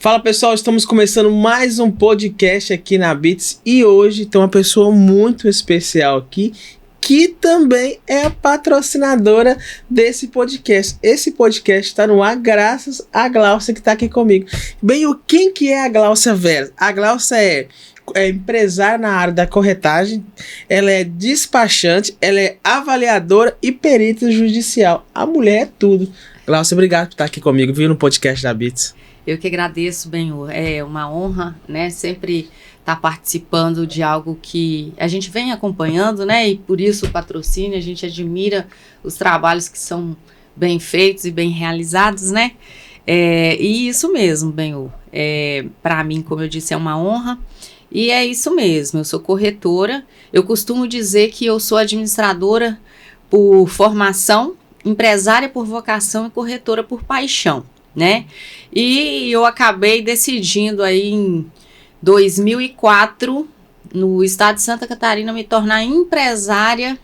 Fala pessoal, estamos começando mais um podcast aqui na Beats e hoje tem uma pessoa muito especial aqui que também é a patrocinadora desse podcast. Esse podcast está no ar graças a Glaucia que está aqui comigo. Bem, quem que é a Glaucia Veras? A Glaucia é empresária na área da corretagem, ela é despachante, ela é avaliadora e perita judicial. A mulher é tudo. Glaucia, obrigado por estar aqui comigo, viu, no podcast da Beats. Eu que agradeço, Benhur. É uma honra, né, sempre estar participando de algo que a gente vem acompanhando, né, e por isso o patrocínio, a gente admira os trabalhos que são bem feitos e bem realizados, né, e isso mesmo, Benhur. Para mim, como eu disse, é uma honra. E é isso mesmo, eu sou corretora, eu costumo dizer que eu sou administradora por formação, empresária por vocação e corretora por paixão, né? E eu acabei decidindo aí em 2004, no estado de Santa Catarina, me tornar empresária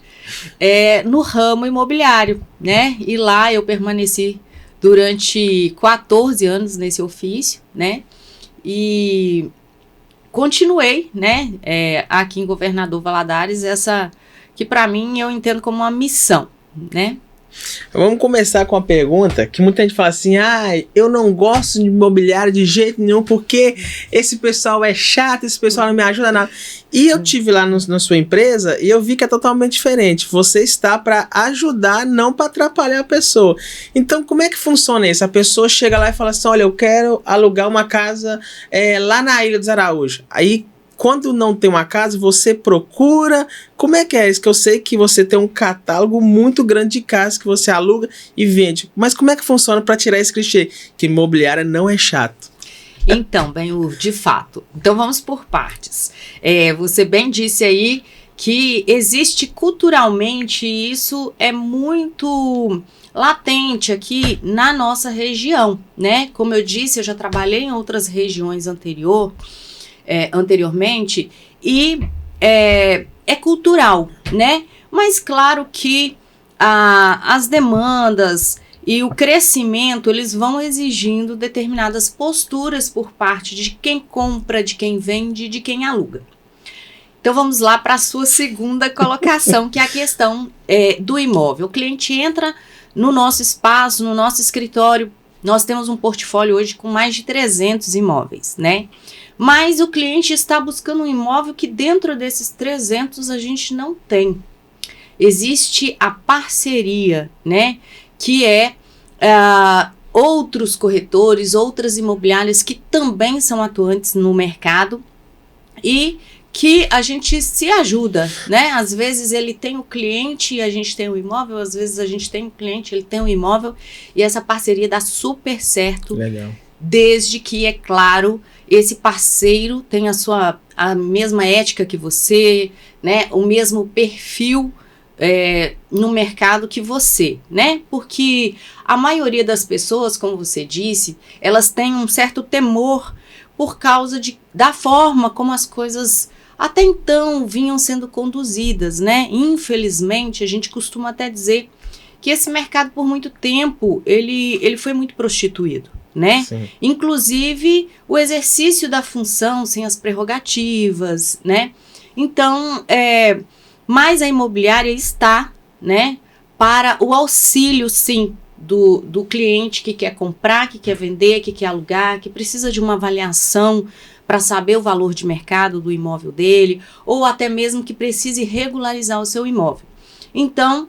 no ramo imobiliário, né? E lá eu permaneci durante 14 anos nesse ofício, né? E continuei, né, aqui em Governador Valadares, essa que para mim eu entendo como uma missão, né? Vamos começar com uma pergunta que muita gente fala assim: eu não gosto de imobiliário de jeito nenhum porque esse pessoal é chato, esse pessoal não me ajuda nada. E eu tive lá na sua empresa e eu vi que é totalmente diferente. Você está para ajudar, não para atrapalhar a pessoa. Então, como é que funciona isso? A pessoa chega lá e fala assim: olha, eu quero alugar uma casa lá na Ilha dos Araújos. Aí, quando não tem uma casa, você procura. Como é que é isso? Que eu sei que você tem um catálogo muito grande de casas que você aluga e vende. Mas como é que funciona para tirar esse clichê? Que imobiliária não é chato. Então, Benhur, de fato. Então vamos por partes. Você bem disse aí que existe culturalmente, e isso é muito latente aqui na nossa região, né? Como eu disse, eu já trabalhei em outras regiões anteriormente, e é cultural, né? Mas claro que as demandas e o crescimento, eles vão exigindo determinadas posturas por parte de quem compra, de quem vende, de quem aluga. Então vamos lá para a sua segunda colocação, que é a questão do imóvel. O cliente entra no nosso espaço, no nosso escritório. Nós temos um portfólio hoje com mais de 300 imóveis, né? Mas o cliente está buscando um imóvel que dentro desses 300 a gente não tem. Existe a parceria, né? Que outros corretores, outras imobiliárias que também são atuantes no mercado e que a gente se ajuda, né? Às vezes ele tem o cliente e a gente tem o imóvel, às vezes a gente tem o cliente, ele tem o imóvel, e essa parceria dá super certo. Legal. Desde que, é claro, esse parceiro tem a mesma ética que você, né? O mesmo perfil no mercado que você, né? Porque a maioria das pessoas, como você disse, elas têm um certo temor por causa da forma como as coisas até então vinham sendo conduzidas, né? Infelizmente, a gente costuma até dizer que esse mercado, por muito tempo, ele foi muito prostituído, né? Sim. Inclusive o exercício da função sem as prerrogativas, né? Então, mas a imobiliária está, né, para o auxílio, sim, do cliente que quer comprar, que quer vender, que quer alugar, que precisa de uma avaliação para saber o valor de mercado do imóvel dele, ou até mesmo que precise regularizar o seu imóvel. Então,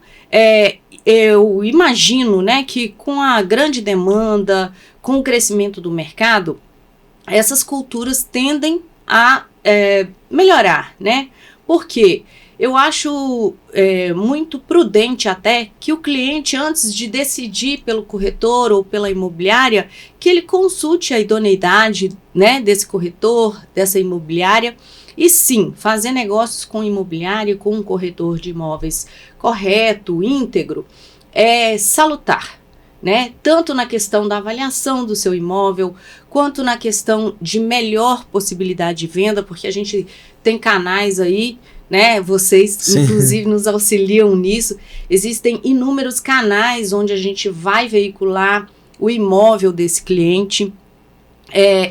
eu imagino, né, que com a grande demanda, com o crescimento do mercado, essas culturas tendem a melhorar, né? Porque eu acho muito prudente até que o cliente, antes de decidir pelo corretor ou pela imobiliária, que ele consulte a idoneidade, né, desse corretor, dessa imobiliária, e sim, fazer negócios com imobiliária, com um corretor de imóveis correto, íntegro, é salutar, né? Tanto na questão da avaliação do seu imóvel, quanto na questão de melhor possibilidade de venda, porque a gente tem canais aí, né? Vocês, sim, inclusive, nos auxiliam nisso. Existem inúmeros canais onde a gente vai veicular o imóvel desse cliente.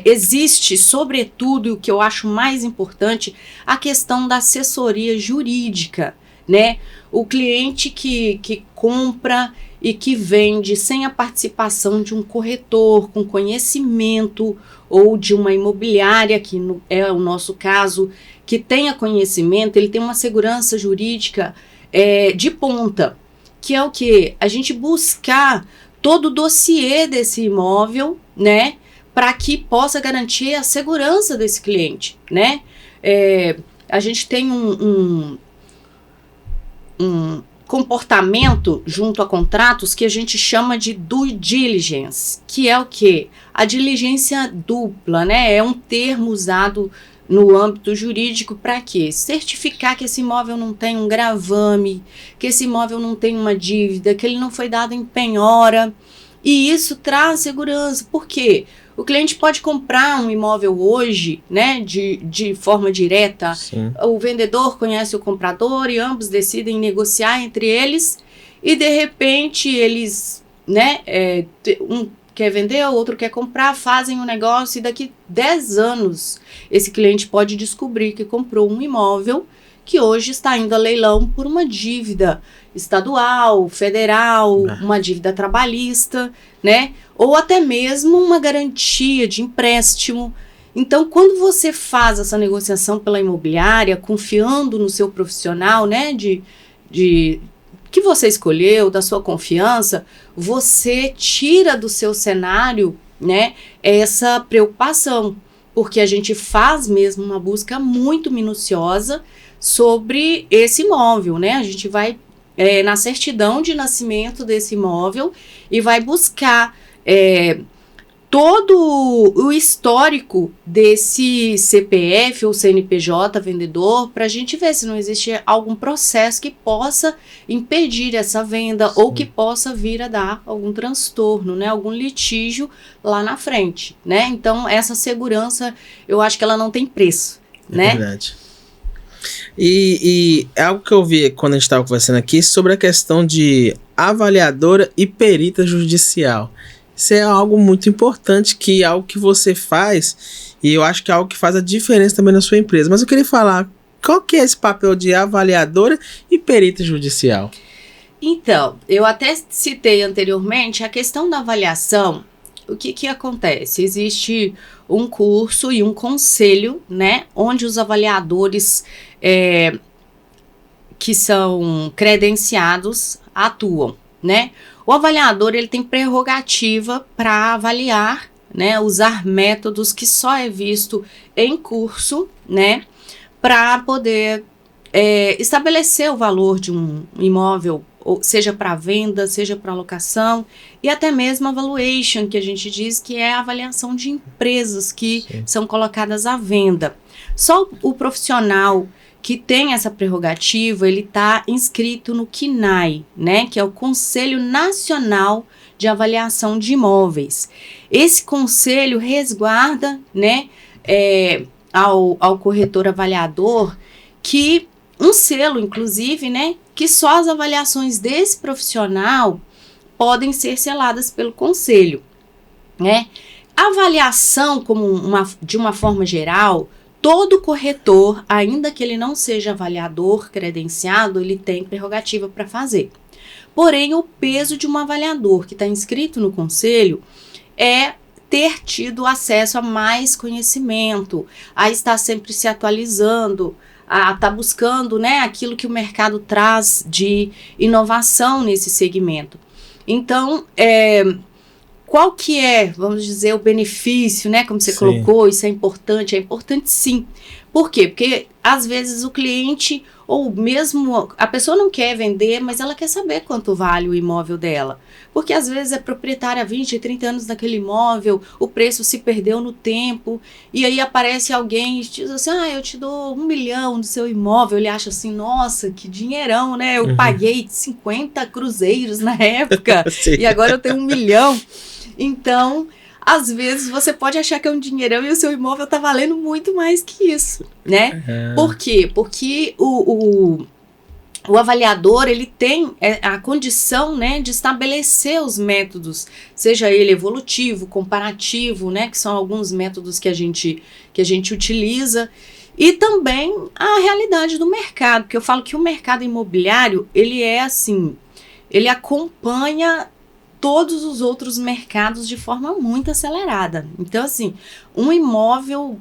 existe, sobretudo, e o que eu acho mais importante, a questão da assessoria jurídica, né? O cliente que compra e que vende sem a participação de um corretor com conhecimento ou de uma imobiliária, que é o nosso caso, que tenha conhecimento, ele tem uma segurança jurídica de ponta, que é o quê? A gente buscar todo o dossiê desse imóvel, né? Para que possa garantir a segurança desse cliente, né? A gente tem um comportamento junto a contratos que a gente chama de due diligence, que é o quê? A diligência dupla, né? É um termo usado no âmbito jurídico para quê? Certificar que esse imóvel não tem um gravame, que esse imóvel não tem uma dívida, que ele não foi dado em penhora. E isso traz segurança. Por quê? O cliente pode comprar um imóvel hoje, né, de forma direta. Sim. O vendedor conhece o comprador e ambos decidem negociar entre eles. E, de repente, eles, né, um quer vender, o outro quer comprar, fazem um negócio e daqui 10 anos esse cliente pode descobrir que comprou um imóvel que hoje está indo a leilão por uma dívida estadual, federal, uma dívida trabalhista, né? Ou até mesmo uma garantia de empréstimo. Então, quando você faz essa negociação pela imobiliária, confiando no seu profissional, né, que você escolheu, da sua confiança, você tira do seu cenário, né, essa preocupação, porque a gente faz mesmo uma busca muito minuciosa sobre esse imóvel, né? A gente vai na certidão de nascimento desse imóvel e vai buscar todo o histórico desse CPF ou CNPJ vendedor para a gente ver se não existe algum processo que possa impedir essa venda. Sim. Ou que possa vir a dar algum transtorno, né? Algum litígio lá na frente, né? Então, essa segurança, eu acho que ela não tem preço, né? É verdade. E é algo que eu vi quando a gente estava conversando aqui sobre a questão de avaliadora e perita judicial. Isso é algo muito importante, que é algo que você faz, e eu acho que é algo que faz a diferença também na sua empresa. Mas eu queria falar, qual que é esse papel de avaliadora e perita judicial? Então, eu até citei anteriormente a questão da avaliação. O que acontece? Existe um curso e um conselho, né, onde os avaliadores que são credenciados atuam, né? O avaliador, ele tem prerrogativa para avaliar, né, usar métodos que só é visto em curso, né, para poder estabelecer o valor de um imóvel, seja para venda, seja para locação, e até mesmo a valuation, que a gente diz que é a avaliação de empresas que Sim. são colocadas à venda. Só o profissional que tem essa prerrogativa, ele está inscrito no CNAI, né, que é o Conselho Nacional de Avaliação de Imóveis. Esse conselho resguarda, né, ao corretor avaliador que um selo, inclusive, né, que só as avaliações desse profissional podem ser seladas pelo conselho, né? A avaliação de uma forma geral, todo corretor, ainda que ele não seja avaliador credenciado, ele tem prerrogativa para fazer. Porém, o peso de um avaliador que está inscrito no conselho é ter tido acesso a mais conhecimento, a estar sempre se atualizando, a estar buscando, né, aquilo que o mercado traz de inovação nesse segmento. Então, qual que é, vamos dizer, o benefício, né? Como você sim. colocou, isso é importante sim. Por quê? Porque às vezes o cliente, ou mesmo a pessoa não quer vender, mas ela quer saber quanto vale o imóvel dela. Porque às vezes é proprietária há 20, 30 anos daquele imóvel, o preço se perdeu no tempo, e aí aparece alguém e diz assim, eu te dou 1 milhão do seu imóvel. Ele acha assim, nossa, que dinheirão, né? Eu paguei 50 cruzeiros na época, e agora eu tenho 1 milhão. Então, às vezes você pode achar que é um dinheirão e o seu imóvel está valendo muito mais que isso, né? Por quê? Porque o avaliador, ele tem a condição, né, de estabelecer os métodos, seja ele evolutivo, comparativo, né, que são alguns métodos que a gente utiliza, e também a realidade do mercado, que eu falo que o mercado imobiliário, ele é assim, ele acompanha todos os outros mercados de forma muito acelerada. Então, assim, um imóvel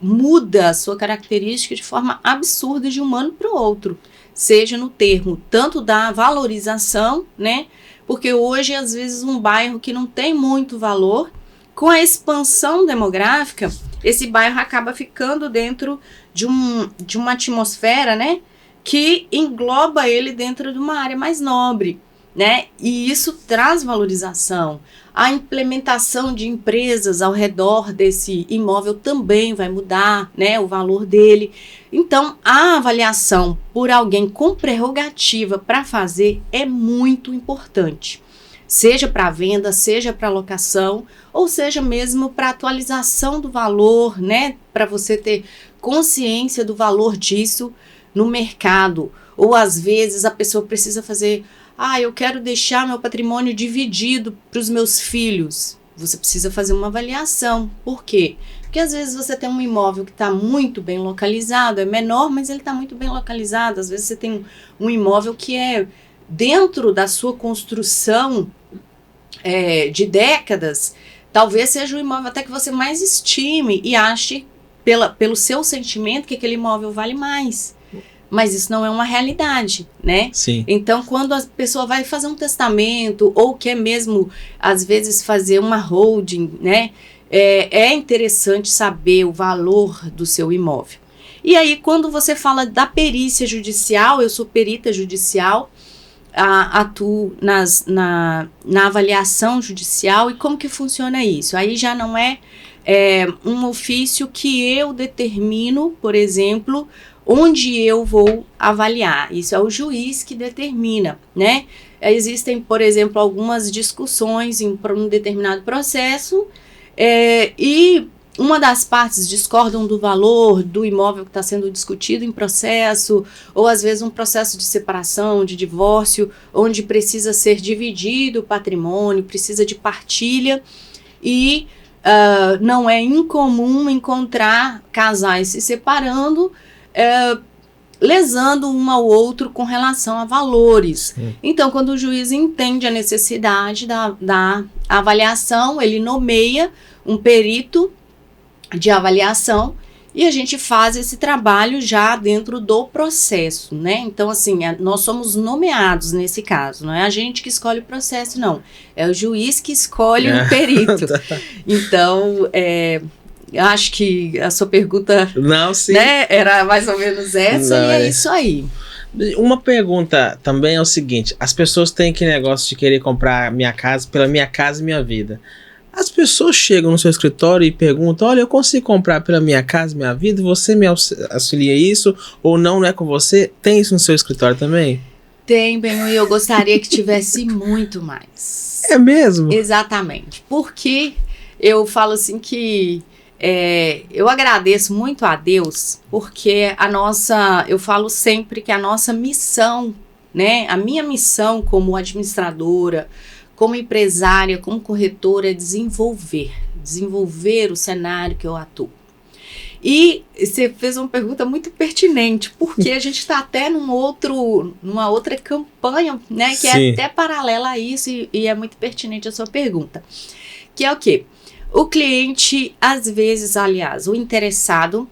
muda a sua característica de forma absurda de um ano para o outro, seja no termo tanto da valorização, né? Porque hoje, às vezes, um bairro que não tem muito valor, com a expansão demográfica, esse bairro acaba ficando dentro de uma atmosfera, né? Que engloba ele dentro de uma área mais nobre, né? E isso traz valorização. A implementação de empresas ao redor desse imóvel também vai mudar, né, o valor dele. Então, a avaliação por alguém com prerrogativa para fazer é muito importante. Seja para venda, seja para locação, ou seja mesmo para atualização do valor, né, para você ter consciência do valor disso no mercado. Ou às vezes a pessoa precisa fazer... eu quero deixar meu patrimônio dividido para os meus filhos. Você precisa fazer uma avaliação. Por quê? Porque às vezes você tem um imóvel que está muito bem localizado, é menor, mas ele está muito bem localizado. Às vezes você tem um imóvel que é dentro da sua construção de décadas, talvez seja o imóvel até que você mais estime e ache, pelo seu sentimento, que aquele imóvel vale mais. Mas isso não é uma realidade, né? Sim. Então, quando a pessoa vai fazer um testamento ou quer mesmo, às vezes, fazer uma holding, né? É interessante saber o valor do seu imóvel. E aí, quando você fala da perícia judicial, eu sou perita judicial, atuo na avaliação judicial. E como que funciona isso? Aí já não é um ofício que eu determino, por exemplo, onde eu vou avaliar. Isso é o juiz que determina, né? Existem, por exemplo, algumas discussões para um determinado processo e uma das partes discordam do valor do imóvel que está sendo discutido em processo, ou às vezes um processo de separação, de divórcio, onde precisa ser dividido o patrimônio, precisa de partilha, e não é incomum encontrar casais se separando, lesando um ao outro com relação a valores. Então, quando o juiz entende a necessidade da avaliação, ele nomeia um perito de avaliação e a gente faz esse trabalho já dentro do processo, né? Então, assim, nós somos nomeados nesse caso, não é a gente que escolhe o processo, não. É o juiz que escolhe o perito. Então, eu acho que a sua pergunta, não, sim, né, era mais ou menos essa, não, e é isso aí. Uma pergunta também é o seguinte: as pessoas têm que negócio de querer comprar minha casa pela Minha Casa Minha Vida. As pessoas chegam no seu escritório e perguntam: olha, eu consigo comprar pela Minha Casa Minha Vida? Você me auxilia isso? Ou não é com você? Tem isso no seu escritório também? Tem, Benhur, e eu gostaria que tivesse muito mais. É mesmo? Exatamente. Porque eu falo assim que eu agradeço muito a Deus, porque eu falo sempre que a nossa missão, né, a minha missão como administradora, como empresária, como corretora, é desenvolver o cenário que eu atuo. E você fez uma pergunta muito pertinente, porque a gente está até numa outra campanha, né, que é até paralela a isso, e é muito pertinente a sua pergunta. Que é o quê? O cliente, às vezes, aliás, o interessado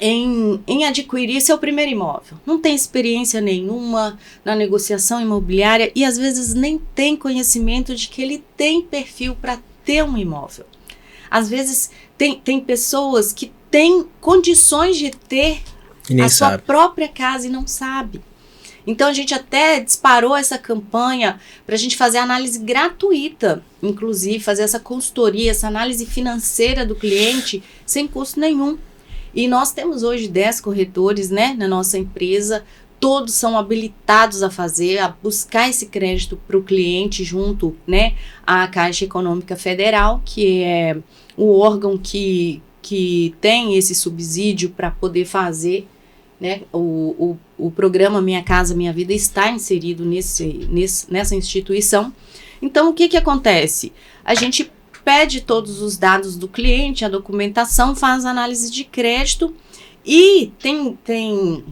em adquirir seu primeiro imóvel, não tem experiência nenhuma na negociação imobiliária e, às vezes, nem tem conhecimento de que ele tem perfil para ter um imóvel. Às vezes, tem pessoas que têm condições de ter a sua própria casa e não sabe. Então, a gente até disparou essa campanha para a gente fazer análise gratuita, inclusive fazer essa consultoria, essa análise financeira do cliente sem custo nenhum. E nós temos hoje 10 corretores, né, na nossa empresa, todos são habilitados a buscar esse crédito para o cliente junto, né, à Caixa Econômica Federal, que é o órgão que tem esse subsídio para poder fazer né? O programa Minha Casa Minha Vida está inserido nessa instituição. Então, o que acontece? A gente pede todos os dados do cliente, a documentação, faz análise de crédito e tem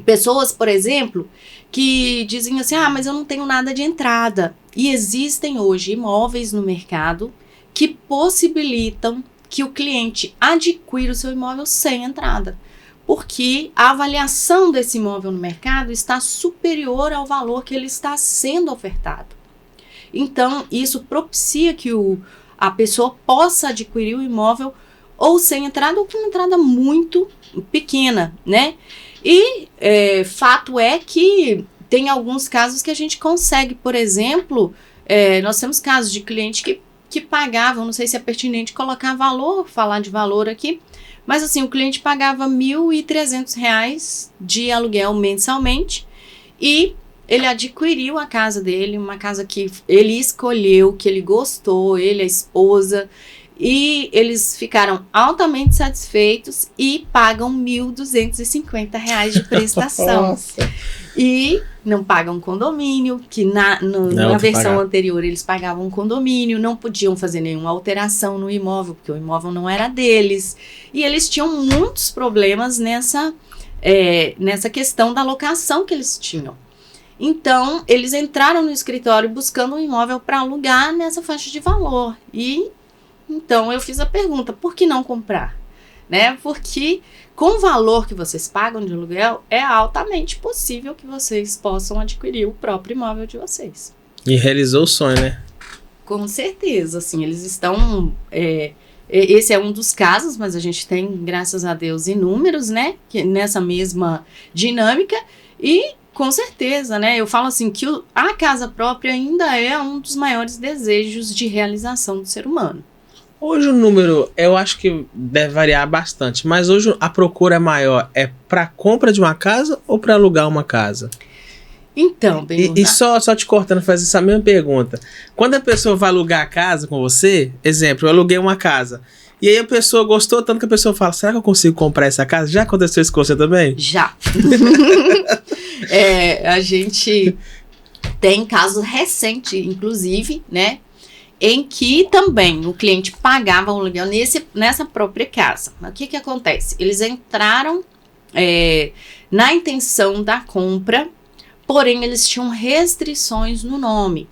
pessoas, por exemplo, que dizem assim, mas eu não tenho nada de entrada. E existem hoje imóveis no mercado que possibilitam que o cliente adquira o seu imóvel sem entrada, porque a avaliação desse imóvel no mercado está superior ao valor que ele está sendo ofertado. Então, isso propicia que a pessoa possa adquirir o imóvel ou sem entrada ou com uma entrada muito pequena, né? E fato é que tem alguns casos que a gente consegue, por exemplo, nós temos casos de cliente que pagavam, não sei se é pertinente colocar valor, falar de valor aqui, mas assim, o cliente pagava R$ 1.300 de aluguel mensalmente e ele adquiriu a casa dele, uma casa que ele escolheu, que ele gostou, ele, a esposa, e eles ficaram altamente satisfeitos e pagam R$ 1.250 de prestação. Nossa. E não pagam condomínio, que na versão anterior eles pagavam condomínio, não podiam fazer nenhuma alteração no imóvel, porque o imóvel não era deles. E eles tinham muitos problemas nessa questão da locação que eles tinham. Então, eles entraram no escritório buscando um imóvel para alugar nessa faixa de valor. E então eu fiz a pergunta, por que não comprar? Né? Porque com o valor que vocês pagam de aluguel, é altamente possível que vocês possam adquirir o próprio imóvel de vocês. E realizou o sonho, né? Com certeza, assim, eles estão... esse é um dos casos, mas a gente tem, graças a Deus, inúmeros, né? Nessa mesma dinâmica e... Com certeza, né? Eu falo assim que a casa própria ainda é um dos maiores desejos de realização do ser humano. Hoje o número, eu acho que deve variar bastante, mas hoje a procura maior é para compra de uma casa ou para alugar uma casa? Então, E só te cortando, fazer essa mesma pergunta. Quando a pessoa vai alugar a casa com você, exemplo, eu aluguei uma casa, e aí a pessoa gostou tanto que a pessoa fala, será que eu consigo comprar essa casa? Já aconteceu isso com você também? Já. A gente tem casos recentes, inclusive, né? Em que também o cliente pagava o aluguel nessa própria casa. Mas o que acontece? Eles entraram na intenção da compra, porém eles tinham restrições no nome.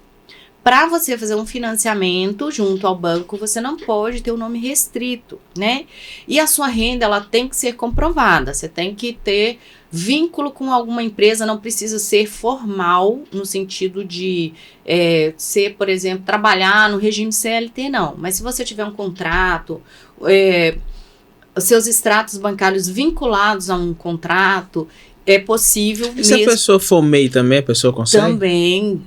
Para você fazer um financiamento junto ao banco, você não pode ter o nome restrito, né? E a sua renda, ela tem que ser comprovada. Você tem que ter vínculo com alguma empresa, não precisa ser formal, no sentido de ser, por exemplo, trabalhar no regime CLT, não. Mas se você tiver um contrato, os seus extratos bancários vinculados a um contrato, é possível. E se a pessoa for MEI também, a pessoa consegue? Também,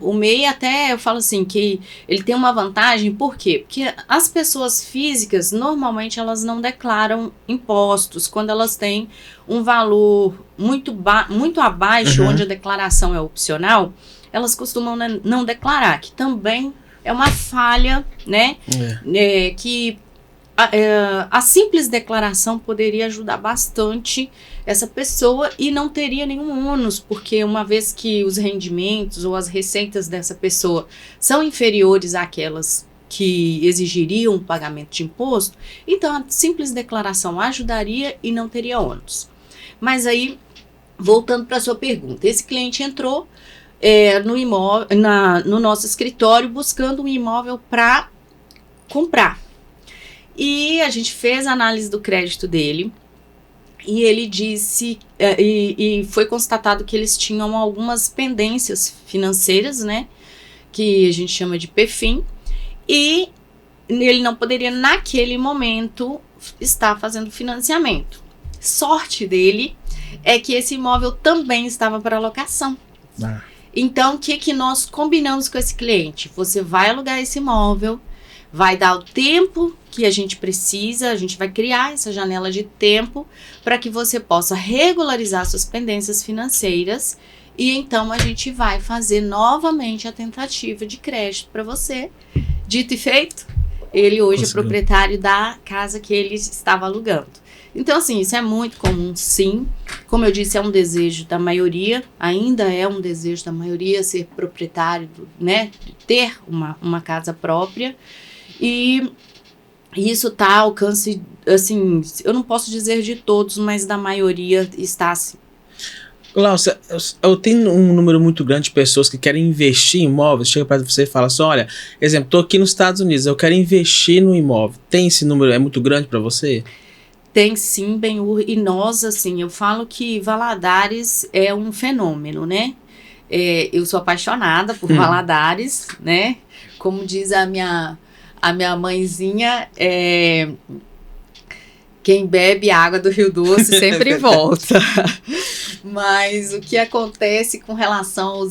o MEI até, eu falo assim, que ele tem uma vantagem, por quê? Porque as pessoas físicas, normalmente, elas não declaram impostos, quando elas têm um valor muito abaixo, onde a declaração é opcional, elas costumam não declarar, que também é uma falha, né, que a simples declaração poderia ajudar bastante essa pessoa e não teria nenhum ônus, porque uma vez que os rendimentos ou as receitas dessa pessoa são inferiores àquelas que exigiriam o pagamento de imposto, então a simples declaração ajudaria e não teria ônus. Mas aí, voltando para a sua pergunta, esse cliente entrou no nosso escritório buscando um imóvel para comprar. E a gente fez a análise do crédito dele e ele disse, e foi constatado que eles tinham algumas pendências financeiras, né, que a gente chama de PFIN, e ele não poderia naquele momento estar fazendo financiamento. Sorte dele é que esse imóvel também estava para locação. Então, o que nós combinamos com esse cliente? Você vai alugar esse imóvel, vai dar o tempo que a gente precisa, a gente vai criar essa janela de tempo para que você possa regularizar suas pendências financeiras e então a gente vai fazer novamente a tentativa de crédito para você. Dito e feito, ele hoje é proprietário da casa que ele estava alugando. Então, assim, isso é muito comum, sim. Como eu disse, é um desejo da maioria, ainda é um desejo da maioria ser proprietário, né? Ter uma casa própria. E isso está ao alcance, assim, eu não posso dizer de todos, mas da maioria está assim. Glaucia, eu tenho um número muito grande de pessoas que querem investir em imóveis, chega para você e fala assim, olha, exemplo, estou aqui nos Estados Unidos, eu quero investir no imóvel. Tem esse número, é muito grande para você? Tem sim, Benhur, e nós, assim, eu falo que Valadares é um fenômeno, né? Eu sou apaixonada por Valadares, né? Como diz a minha mãezinha, quem bebe água do Rio Doce sempre volta. Mas o que acontece com relação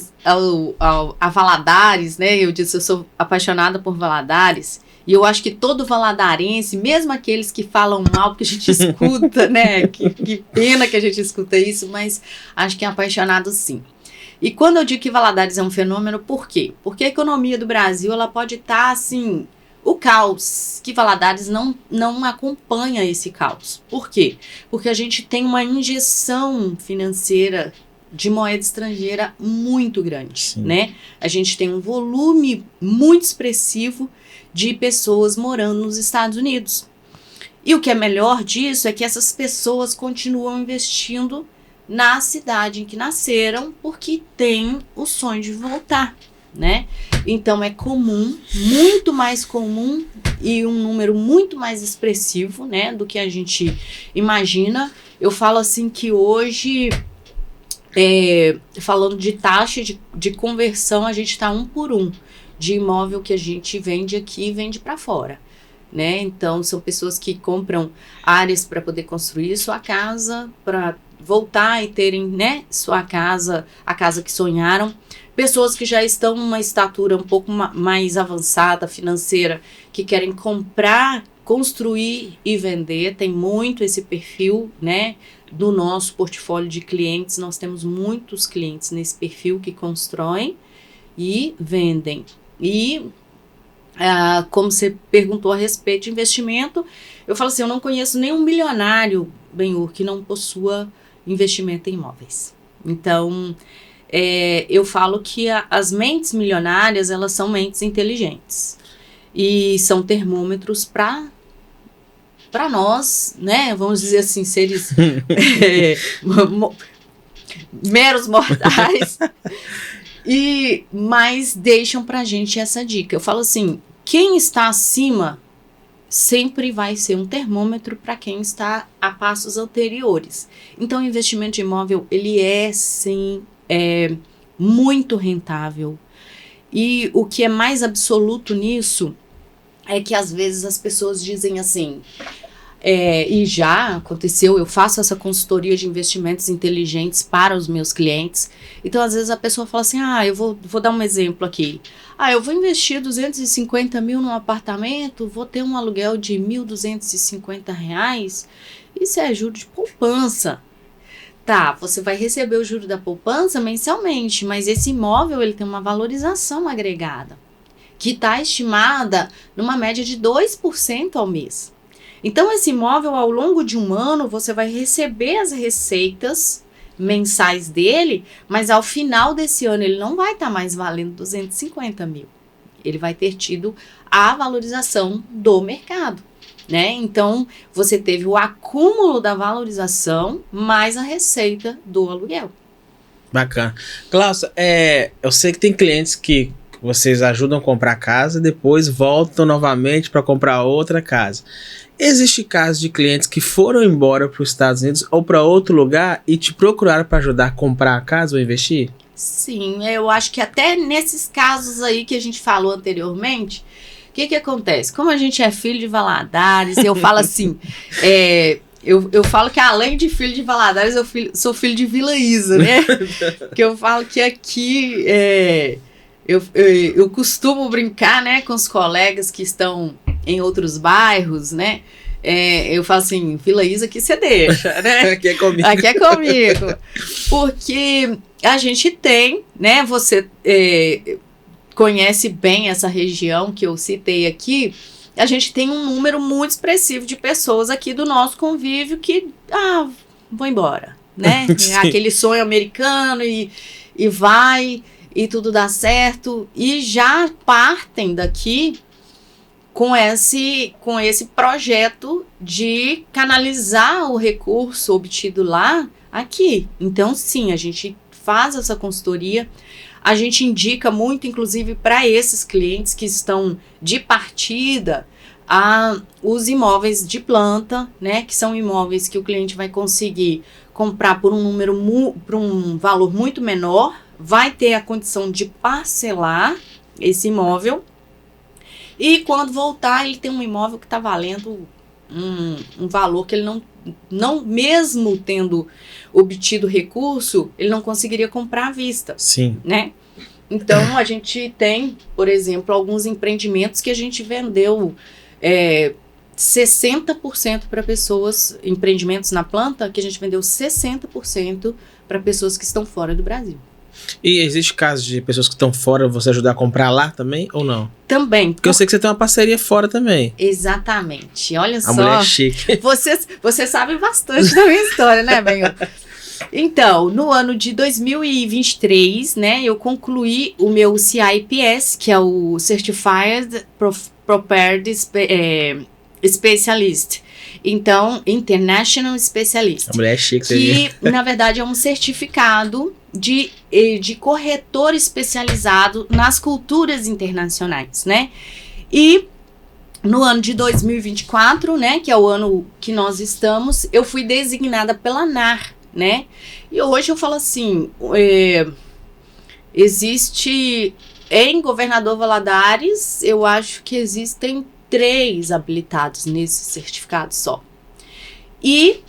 a Valadares, né? Eu disse, eu sou apaixonada por Valadares. E eu acho que todo valadarense, mesmo aqueles que falam mal, porque a gente escuta, né? Que pena que a gente escuta isso, mas acho que é apaixonado sim. E quando eu digo que Valadares é um fenômeno, por quê? Porque a economia do Brasil, ela pode estar, assim, o caos, que Valadares não acompanha esse caos. Por quê? Porque a gente tem uma injeção financeira de moeda estrangeira muito grande, sim, né? A gente tem um volume muito expressivo de pessoas morando nos Estados Unidos. E o que é melhor disso é que essas pessoas continuam investindo na cidade em que nasceram, porque têm o sonho de voltar, né? Então é comum, muito mais comum e um número muito mais expressivo, né, do que a gente imagina. Eu falo assim que hoje, falando de taxa de conversão, a gente está 1 por 1 de imóvel que a gente vende aqui e vende para fora, né? Então são pessoas que compram áreas para poder construir sua casa, para voltar e terem, né, sua casa, a casa que sonharam. Pessoas que já estão numa estatura um pouco mais avançada financeira, que querem comprar, construir e vender. Tem muito esse perfil, né, do nosso portfólio de clientes. Nós temos muitos clientes nesse perfil que constroem e vendem. E como você perguntou a respeito de investimento, eu falo assim, eu não conheço nenhum milionário, Benhur, que não possua investimento em imóveis. Então, eu falo que as mentes milionárias, elas são mentes inteligentes. E são termômetros para nós, né? Vamos dizer assim, seres meros mortais. Mas deixam pra gente essa dica. Eu falo assim, quem está acima sempre vai ser um termômetro para quem está a passos anteriores. Então, o investimento de imóvel, ele é, sim, muito rentável. E o que é mais absoluto nisso é que, às vezes, as pessoas dizem assim... e já aconteceu, eu faço essa consultoria de investimentos inteligentes para os meus clientes. Então, às vezes, a pessoa fala assim, eu vou dar um exemplo aqui. Eu vou investir 250 mil num apartamento, vou ter um aluguel de R$ 1.250. Isso é juro de poupança. Tá, você vai receber o juro da poupança mensalmente, mas esse imóvel ele tem uma valorização agregada, que está estimada numa média de 2% ao mês. Então, esse imóvel, ao longo de um ano, você vai receber as receitas mensais dele, mas ao final desse ano ele não vai estar mais valendo 250 mil. Ele vai ter tido a valorização do mercado, né? Então, você teve o acúmulo da valorização mais a receita do aluguel. Bacana. Glaucia, eu sei que tem clientes que vocês ajudam a comprar casa e depois voltam novamente para comprar outra casa. Existe casos de clientes que foram embora para os Estados Unidos ou para outro lugar e te procuraram para ajudar a comprar a casa ou investir? Sim, eu acho que até nesses casos aí que a gente falou anteriormente, o que acontece? Como a gente é filho de Valadares, eu falo assim, eu falo que além de filho de Valadares, eu sou filho de Vila Isa, né? Que eu falo que aqui, eu costumo brincar, né, com os colegas que estão em outros bairros, né? Eu falo assim, Vila Isa que você deixa, né? Aqui é comigo. Aqui é comigo. Porque a gente tem, né? Você conhece bem essa região que eu citei aqui. a gente tem um número muito expressivo de pessoas aqui do nosso convívio que, vou embora, né? Aquele sonho americano e vai e tudo dá certo. E já partem daqui com esse projeto de canalizar o recurso obtido lá aqui. Então, sim, a gente faz essa consultoria. A gente indica muito, inclusive, para esses clientes que estão de partida, os imóveis de planta, né? Que são imóveis que o cliente vai conseguir comprar por um valor muito menor, vai ter a condição de parcelar esse imóvel. E quando voltar, ele tem um imóvel que está valendo um valor que ele não mesmo tendo obtido recurso, ele não conseguiria comprar à vista. Sim. Né? Então, a gente tem, por exemplo, alguns empreendimentos que a gente vendeu 60% para pessoas, empreendimentos na planta, que a gente vendeu 60% para pessoas que estão fora do Brasil. E existe casos de pessoas que estão fora, você ajudar a comprar lá também ou não? Também. Porque eu sei que você tem uma parceria fora também. Exatamente. Olha só. A mulher é chique. Você sabe bastante da minha história, né, Benhor? Então, no ano de 2023, né, eu concluí o meu CIPS, que é o Certified Property Specialist. Então, International Specialist. A mulher é chique. Que, na verdade, é um certificado de corretor especializado nas culturas internacionais, né? E no ano de 2024, né, que é o ano que nós estamos, eu fui designada pela ANAR, né? E hoje eu falo assim, existe em Governador Valadares, eu acho que existem 3 habilitados nesse certificado só. E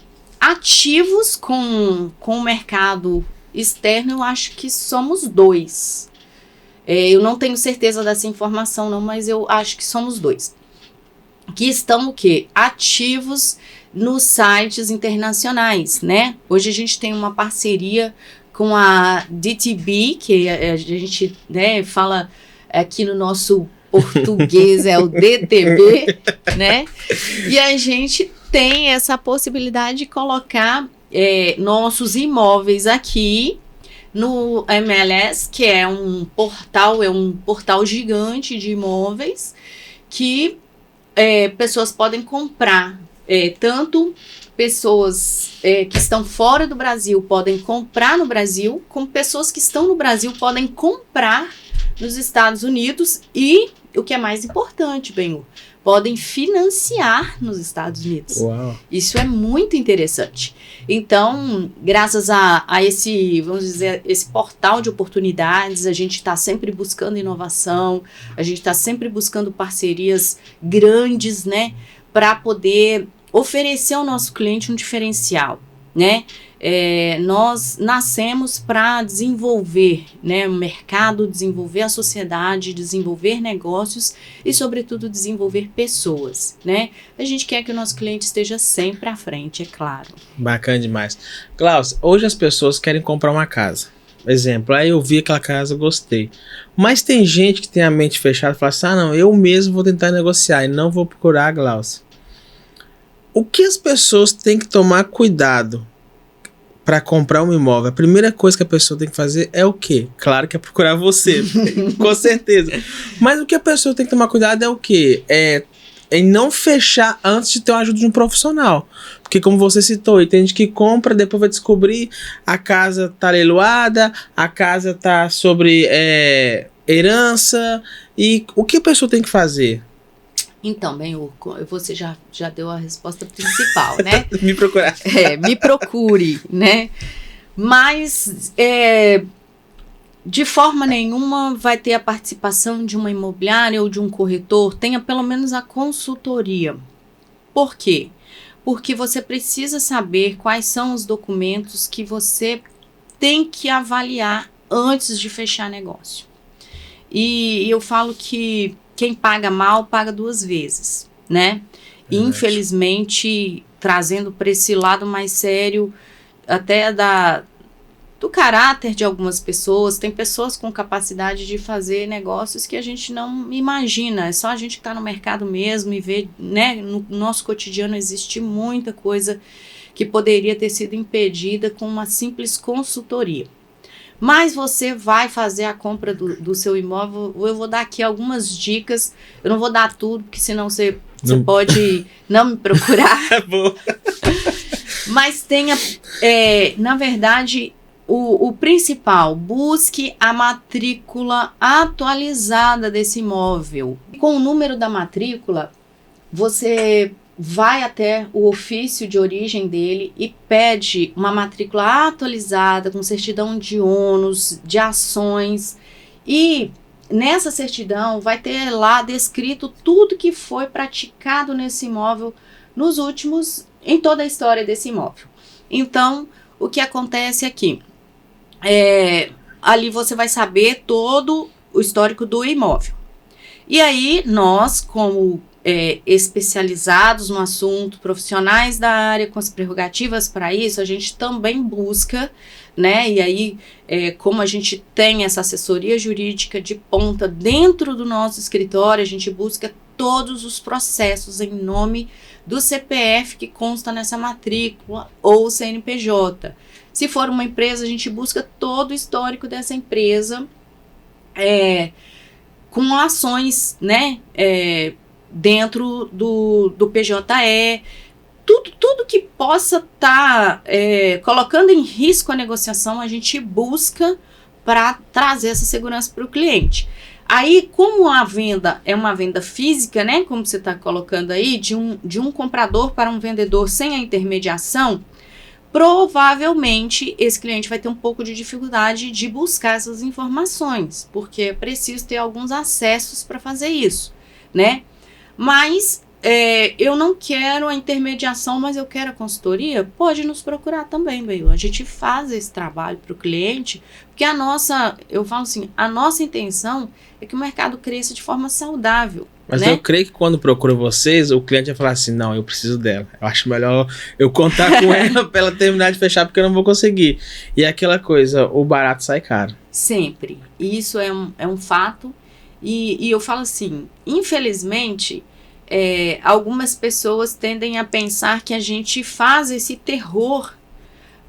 ativos com o mercado externo, eu acho que somos 2. Eu não tenho certeza dessa informação não, mas eu acho que somos 2. Que estão o quê? Ativos nos sites internacionais, né? Hoje a gente tem uma parceria com a DTB, que a gente, né, fala aqui no nosso português é o DTB, né? E a gente tem essa possibilidade de colocar nossos imóveis aqui no MLS, que é um portal gigante de imóveis que pessoas podem comprar. Tanto pessoas que estão fora do Brasil podem comprar no Brasil, como pessoas que estão no Brasil podem comprar nos Estados Unidos e, o que é mais importante, Benhur, podem financiar nos Estados Unidos. Uau. Isso é muito interessante. Então, graças a esse, vamos dizer, esse portal de oportunidades, a gente está sempre buscando inovação, a gente está sempre buscando parcerias grandes, né, para poder oferecer ao nosso cliente um diferencial, né? Nós nascemos para desenvolver, né, o mercado, desenvolver a sociedade, desenvolver negócios e, sobretudo, desenvolver pessoas, né? A gente quer que o nosso cliente esteja sempre à frente, é claro. Bacana demais. Klaus, hoje as pessoas querem comprar uma casa. Exemplo, aí eu vi aquela casa, gostei. Mas tem gente que tem a mente fechada e fala assim, não, eu mesmo vou tentar negociar e não vou procurar a Klaus. O que as pessoas têm que tomar cuidado para comprar um imóvel? A primeira coisa que a pessoa tem que fazer é o quê? Claro que é procurar você, com certeza. Mas o que a pessoa tem que tomar cuidado é o quê? É não fechar antes de ter a ajuda de um profissional. Porque como você citou, tem gente que compra, depois vai descobrir a casa tá leiloada, a casa tá sobre herança. E o que a pessoa tem que fazer? Então, Benhur, você já deu a resposta principal, né? Me procurar. Me procure, né? Mas, de forma nenhuma, vai ter a participação de uma imobiliária ou de um corretor. Tenha pelo menos a consultoria. Por quê? Porque você precisa saber quais são os documentos que você tem que avaliar antes de fechar negócio. E eu falo que quem paga mal, paga 2 vezes, né? E, infelizmente, trazendo para esse lado mais sério, até do caráter de algumas pessoas. Tem pessoas com capacidade de fazer negócios que a gente não imagina. É só a gente que está no mercado mesmo e ver, né? No nosso cotidiano existe muita coisa que poderia ter sido impedida com uma simples consultoria. Mas você vai fazer a compra do seu imóvel. Eu vou dar aqui algumas dicas. Eu não vou dar tudo, porque senão você pode não me procurar. Mas tenha, na verdade, o principal, busque a matrícula atualizada desse imóvel. Com o número da matrícula, você vai até o ofício de origem dele e pede uma matrícula atualizada, com certidão de ônus, de ações, e nessa certidão vai ter lá descrito tudo que foi praticado nesse imóvel em toda a história desse imóvel. Então, o que acontece aqui? Ali você vai saber todo o histórico do imóvel. E aí, nós, como especializados no assunto, profissionais da área com as prerrogativas para isso, a gente também busca, né? E aí, como a gente tem essa assessoria jurídica de ponta dentro do nosso escritório, a gente busca todos os processos em nome do CPF que consta nessa matrícula ou CNPJ. Se for uma empresa, a gente busca todo o histórico dessa empresa com ações, né? Dentro do PJE, tudo que possa estar colocando em risco a negociação, a gente busca para trazer essa segurança para o cliente. Aí, como a venda é uma venda física, né, como você está colocando aí, de um comprador para um vendedor sem a intermediação, provavelmente esse cliente vai ter um pouco de dificuldade de buscar essas informações, porque é preciso ter alguns acessos para fazer isso, né? Mas eu não quero a intermediação, mas eu quero a consultoria, pode nos procurar também, Beil. A gente faz esse trabalho para o cliente, porque eu falo assim, a nossa intenção é que o mercado cresça de forma saudável. Mas né? Eu creio que quando procura vocês, o cliente vai falar assim, não, eu preciso dela. Eu acho melhor eu contar com ela para ela terminar de fechar, porque eu não vou conseguir. E é aquela coisa, o barato sai caro. Sempre. Isso é um fato. E eu falo assim, infelizmente, algumas pessoas tendem a pensar que a gente faz esse terror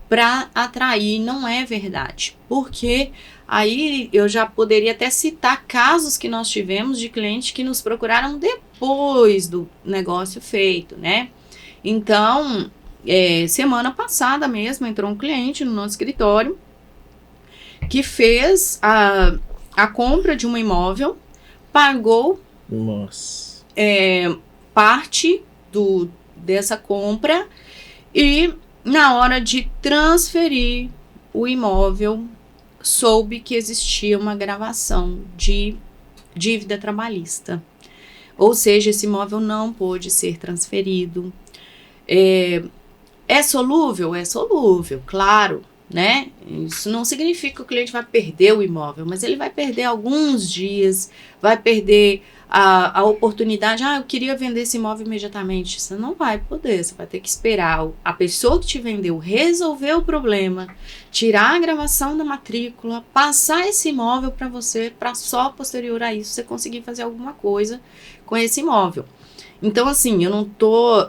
para atrair. Não é verdade. Porque aí eu já poderia até citar casos que nós tivemos de clientes que nos procuraram depois do negócio feito, né? Então, semana passada mesmo, entrou um cliente no nosso escritório que fez a compra de um imóvel, pagou parte dessa compra e na hora de transferir o imóvel, soube que existia uma gravação de dívida trabalhista. Ou seja, esse imóvel não pôde ser transferido. É solúvel? É solúvel, claro. Né? Isso não significa que o cliente vai perder o imóvel, mas ele vai perder alguns dias, vai perder a oportunidade. Eu queria vender esse imóvel imediatamente. Você não vai poder, você vai ter que esperar a pessoa que te vendeu resolver o problema, tirar a gravação da matrícula, passar esse imóvel para você, para só posterior a isso você conseguir fazer alguma coisa com esse imóvel. Então, assim, eu não tô,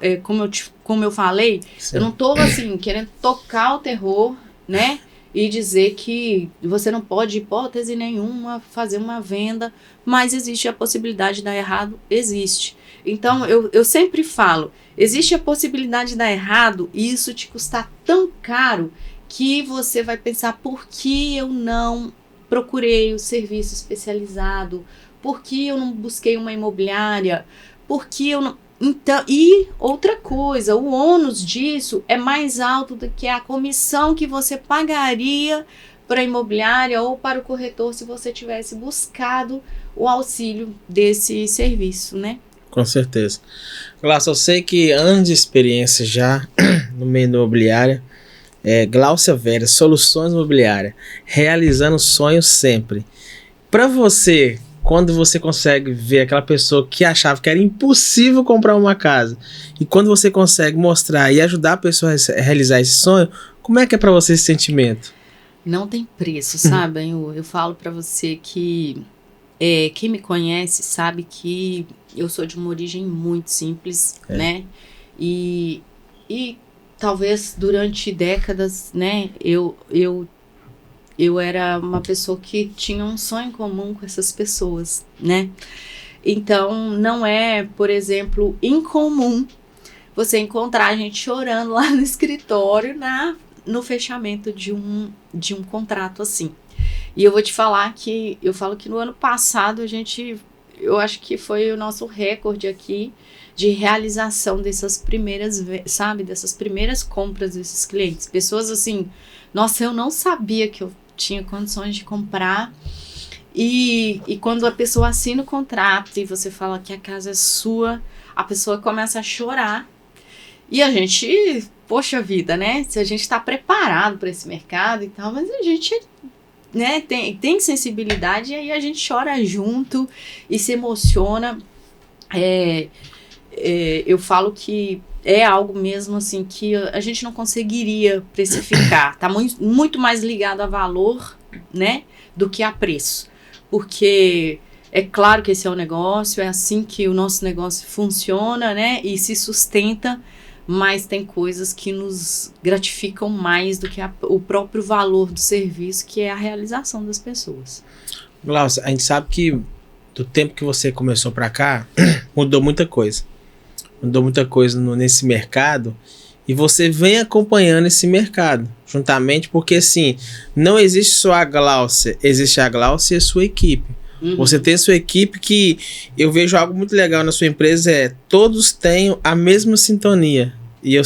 como eu falei, sim, eu não tô, assim, querendo tocar o terror, né? E dizer que você não pode, hipótese nenhuma, fazer uma venda, mas existe a possibilidade de dar errado? Existe. Então, eu sempre falo, existe a possibilidade de dar errado e isso te custar tão caro que você vai pensar, por que eu não procurei o serviço especializado? Por que eu não busquei uma imobiliária? Por que eu não... Então, e outra coisa, o ônus disso é mais alto do que a comissão que você pagaria para a imobiliária ou para o corretor se você tivesse buscado o auxílio desse serviço, né? Com certeza. Glaucia, eu sei que anos de experiência já no meio imobiliário, Glaucia Vera, Soluções Imobiliárias, realizando sonhos sempre. Para você, quando você consegue ver aquela pessoa que achava que era impossível comprar uma casa, e quando você consegue mostrar e ajudar a pessoa a realizar esse sonho, como é que é para você esse sentimento? Não tem preço, sabe? Eu falo para você que quem me conhece sabe que eu sou de uma origem muito simples, né? E talvez durante décadas, né, eu era uma pessoa que tinha um sonho em comum com essas pessoas, né? Então, não é, por exemplo, incomum você encontrar a gente chorando lá no escritório no fechamento de um contrato assim. E eu vou te falar que, eu falo que no ano passado eu acho que foi o nosso recorde aqui de realização dessas primeiras, sabe, dessas primeiras compras desses clientes. Pessoas assim, nossa, eu não sabia que eu tinha condições de comprar. E quando a pessoa assina o contrato e você fala que a casa é sua, a pessoa começa a chorar. E a gente, poxa vida, né? Se a gente está preparado para esse mercado e tal, mas a gente, né, tem sensibilidade e aí a gente chora junto e se emociona. Eu falo que é algo mesmo assim que a gente não conseguiria precificar. Tá muito mais ligado a valor, né, do que a preço. Porque é claro que esse é o negócio, é assim que o nosso negócio funciona, né, e se sustenta, mas tem coisas que nos gratificam mais do que o próprio valor do serviço, que é a realização das pessoas. Glaucia, a gente sabe que do tempo que você começou para cá, mudou muita coisa. Mudou muita coisa nesse mercado e você vem acompanhando esse mercado juntamente, porque assim, não existe só a Glaucia, existe a Glaucia e a sua equipe. Uhum. Você tem a sua equipe que eu vejo algo muito legal na sua empresa, todos têm a mesma sintonia. E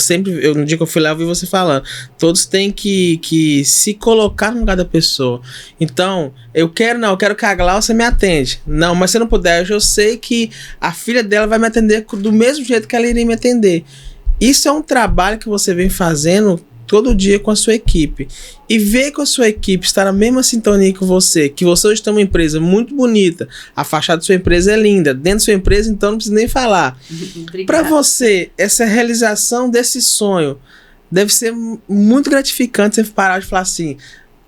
no dia que eu fui lá, eu vi você falando, todos têm que se colocar no lugar da pessoa. Então, eu quero que a Glaucia me atende. Não, mas se não puder, eu sei que a filha dela vai me atender do mesmo jeito que ela iria me atender. Isso é um trabalho que você vem fazendo todo dia com a sua equipe. E ver que a sua equipe está na mesma sintonia que você hoje tem uma empresa muito bonita, a fachada da sua empresa é linda, dentro da sua empresa, então não precisa nem falar. Para você, essa realização desse sonho deve ser muito gratificante você parar de falar assim,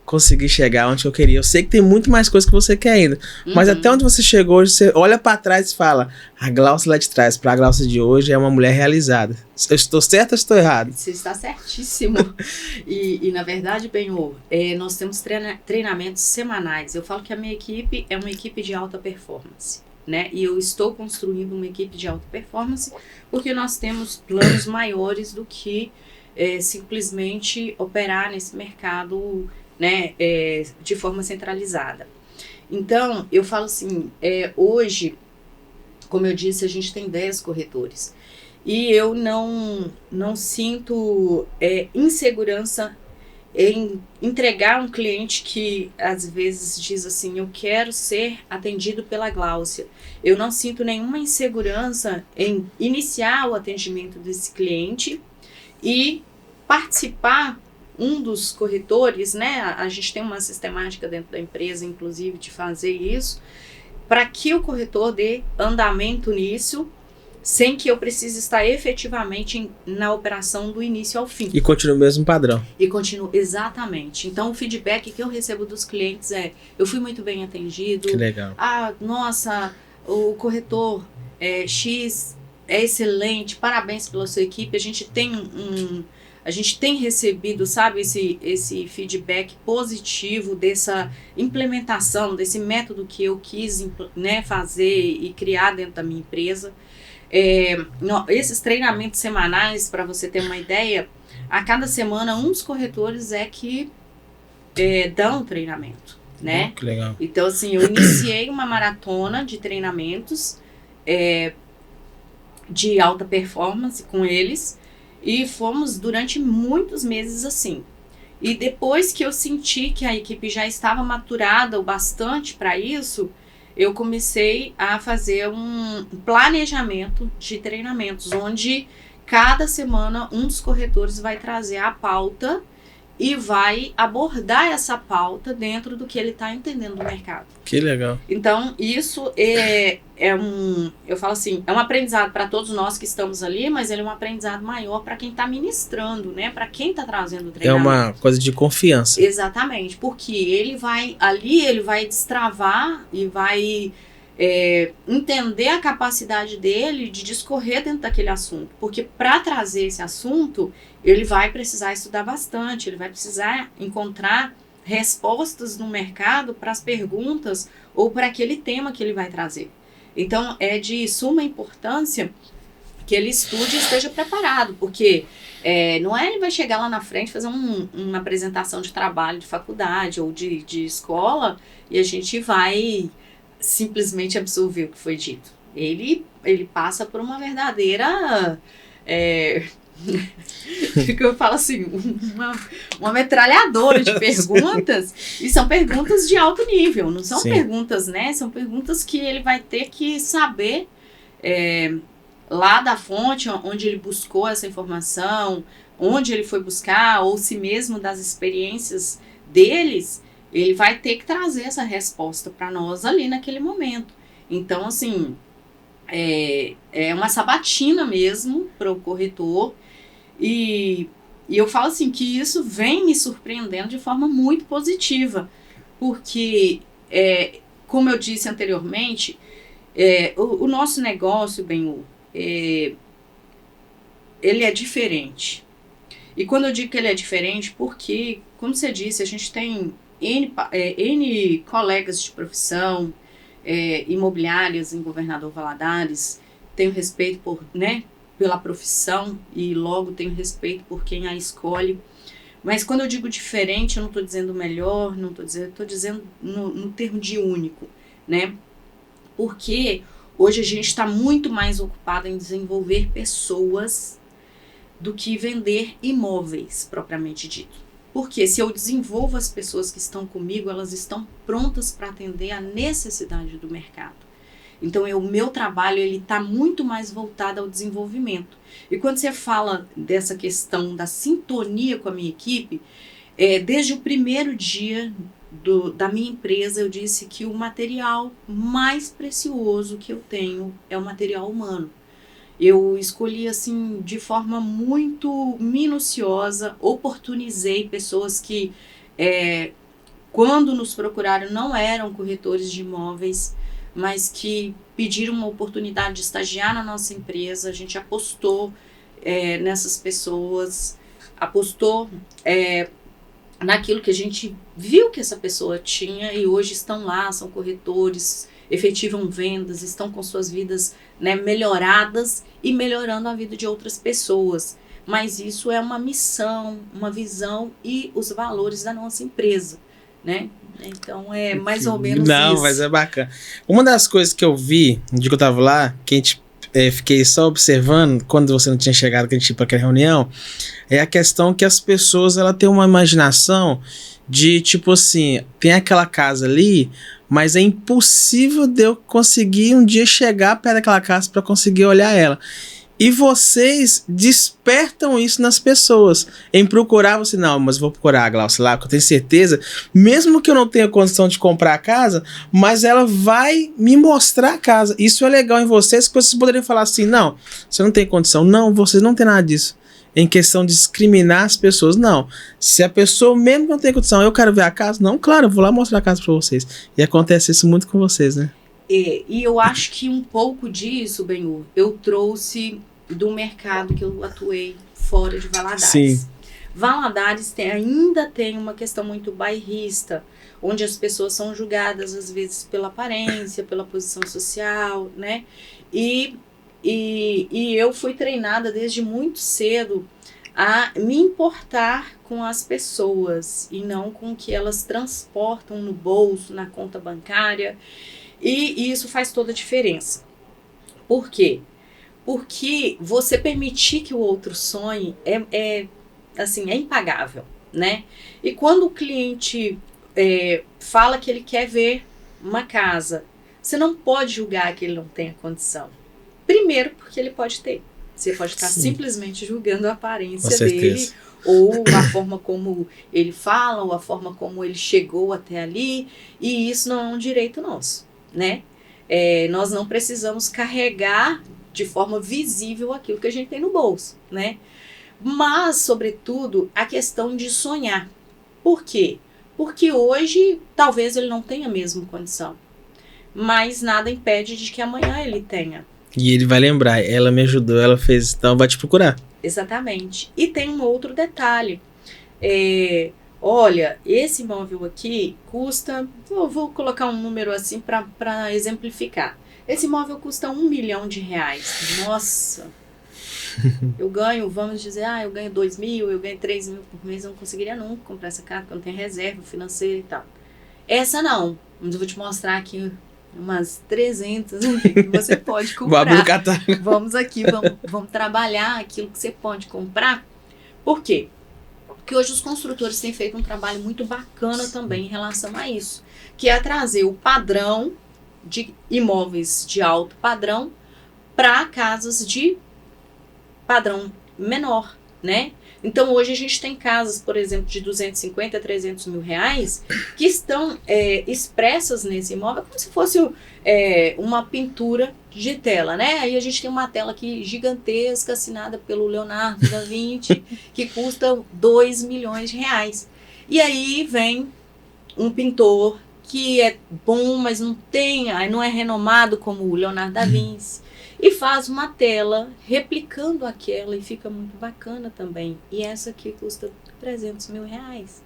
consegui chegar onde eu queria. Eu sei que tem muito mais coisa que você quer ainda, mas até onde você chegou hoje, você olha para trás e fala, a Glaucia lá de trás para a Glaucia de hoje é uma mulher realizada. Eu estou certo ou estou errado? Você está certíssimo. E na verdade, Benhor, nós temos treinamentos semanais. Eu falo que a minha equipe é uma equipe de alta performance, né? E eu estou construindo uma equipe de alta performance porque nós temos planos maiores do que simplesmente operar nesse mercado, né, de forma centralizada. Então, eu falo assim, hoje, como eu disse, a gente tem 10 corretores. E eu não sinto insegurança em entregar um cliente que às vezes diz assim, eu quero ser atendido pela Glaucia. Eu não sinto nenhuma insegurança em iniciar o atendimento desse cliente e participar. Um dos corretores, né, a gente tem uma sistemática dentro da empresa, inclusive, de fazer isso, para que o corretor dê andamento nisso, sem que eu precise estar efetivamente na operação do início ao fim. E continua o mesmo padrão. E continua, exatamente. Então, o feedback que eu recebo dos clientes eu fui muito bem atendido. Que legal. Nossa, o corretor X é excelente, parabéns pela sua equipe, a gente tem recebido, sabe, esse feedback positivo dessa implementação, desse método que eu quis, né, fazer e criar dentro da minha empresa. Esses treinamentos semanais, para você ter uma ideia, a cada semana um dos corretores que dão treinamento, né? Que legal. Então, assim, eu iniciei uma maratona de treinamentos de alta performance com eles, e fomos durante muitos meses assim. E depois que eu senti que a equipe já estava maturada o bastante para isso, eu comecei a fazer um planejamento de treinamentos, onde cada semana um dos corretores vai trazer a pauta e vai abordar essa pauta dentro do que ele está entendendo do mercado. Que legal. Então, isso eu falo assim, é um aprendizado para todos nós que estamos ali, mas ele é um aprendizado maior para quem está ministrando, né? Para quem está trazendo o treinamento. É uma coisa de confiança. Exatamente, porque ele vai destravar e vai entender a capacidade dele de discorrer dentro daquele assunto. Porque para trazer esse assunto, ele vai precisar estudar bastante, ele vai precisar encontrar respostas no mercado para as perguntas ou para aquele tema que ele vai trazer. Então, é de suma importância que ele estude e esteja preparado, porque não é ele vai chegar lá na frente fazer uma apresentação de trabalho de faculdade ou de escola e a gente vai simplesmente absorver o que foi dito. Ele passa por uma verdadeira... eu falo assim, uma metralhadora de perguntas, e são perguntas de alto nível, não são perguntas, né? São perguntas que ele vai ter que saber lá da fonte, onde ele buscou essa informação, onde ele foi buscar, ou se mesmo das experiências deles, ele vai ter que trazer essa resposta para nós ali naquele momento. Então, assim, é uma sabatina mesmo para o corretor. E eu falo assim que isso vem me surpreendendo de forma muito positiva, porque, como eu disse anteriormente, o nosso negócio, Benhu, ele é diferente. E quando eu digo que ele é diferente, porque, como você disse, a gente tem N colegas de profissão, imobiliárias em Governador Valadares, tenho respeito pela profissão e logo tenho respeito por quem a escolhe. Mas quando eu digo diferente, eu não estou dizendo melhor, estou dizendo no termo de único, né? Porque hoje a gente está muito mais ocupado em desenvolver pessoas do que vender imóveis, propriamente dito. Porque se eu desenvolvo as pessoas que estão comigo, elas estão prontas para atender a necessidade do mercado. Então, o meu trabalho está muito mais voltado ao desenvolvimento. E quando você fala dessa questão da sintonia com a minha equipe, desde o primeiro dia da minha empresa, eu disse que o material mais precioso que eu tenho é o material humano. Eu escolhi assim de forma muito minuciosa, oportunizei pessoas que, quando nos procuraram, não eram corretores de imóveis, mas que pediram uma oportunidade de estagiar na nossa empresa. A gente apostou nessas pessoas, apostou naquilo que a gente viu que essa pessoa tinha e hoje estão lá, são corretores, efetivam vendas, estão com suas vidas, né, melhoradas e melhorando a vida de outras pessoas. Mas isso é uma missão, uma visão e os valores da nossa empresa, né? Então é mais ou menos isso. Não, mas é bacana. Uma das coisas que eu vi, no dia que eu tava lá, que a gente fiquei só observando, quando você não tinha chegado, que a gente ia pra aquela reunião, é a questão que as pessoas, ela têm uma imaginação de, tipo assim, tem aquela casa ali, mas é impossível de eu conseguir um dia chegar perto daquela casa para conseguir olhar ela. E vocês despertam isso nas pessoas, em procurar você, não, mas vou procurar a Glaucia lá, porque eu tenho certeza, mesmo que eu não tenha condição de comprar a casa, mas ela vai me mostrar a casa. Isso é legal em vocês, que vocês poderiam falar assim, não, você não tem condição, não, vocês não tem nada disso. Em questão de discriminar as pessoas, não. Se a pessoa mesmo não tem condição, eu quero ver a casa, não, claro, eu vou lá mostrar a casa para vocês. E acontece isso muito com vocês, né? E eu acho que um pouco disso, Benhu, eu trouxe do mercado que eu atuei fora de Valadares. Sim. Valadares ainda tem uma questão muito bairrista, onde as pessoas são julgadas às vezes pela aparência, pela posição social, né? E eu fui treinada desde muito cedo a me importar com as pessoas e não com o que elas transportam no bolso, na conta bancária. E isso faz toda a diferença. Por quê? Porque você permitir que o outro sonhe é impagável, né? E quando o cliente fala que ele quer ver uma casa, você não pode julgar que ele não tenha condição. Primeiro, porque ele pode ter. Você pode estar Sim. simplesmente julgando a Com aparência certeza. dele, ou a forma como ele fala, ou a forma como ele chegou até ali, e isso não é um direito nosso, né? Nós não precisamos carregar de forma visível aquilo que a gente tem no bolso, né? Mas, sobretudo, a questão de sonhar. Por quê? Porque hoje talvez ele não tenha mesmo condição, mas nada impede de que amanhã ele tenha. E ele vai lembrar, ela me ajudou, ela fez, então vai te procurar. Exatamente. E tem um outro detalhe. Olha, esse imóvel aqui custa, eu vou colocar um número assim para exemplificar. Esse imóvel custa R$1 milhão. Nossa, eu ganho, vamos dizer, eu ganho 2 mil, eu ganho 3 mil por mês, eu não conseguiria nunca comprar essa casa, porque eu não tenho reserva financeira e tal. Essa não, mas eu vou te mostrar aqui umas 300 aqui que você pode Vou abrir o comprar. catálogo. Vamos aqui, vamos trabalhar aquilo que você pode comprar. Por quê? Porque hoje os construtores têm feito um trabalho muito bacana também em relação a isso, que é trazer o padrão de imóveis de alto padrão para casas de padrão menor, né? Então hoje a gente tem casas, por exemplo, de 250 a 300 mil reais que estão expressas nesse imóvel como se fosse uma pintura de tela, né? Aí a gente tem uma tela aqui gigantesca assinada pelo Leonardo da Vinci que custa 2 milhões de reais. E aí vem um pintor que é bom, mas não é renomado como o Leonardo da Vinci, e faz uma tela replicando aquela e fica muito bacana também. E essa aqui custa 300 mil reais.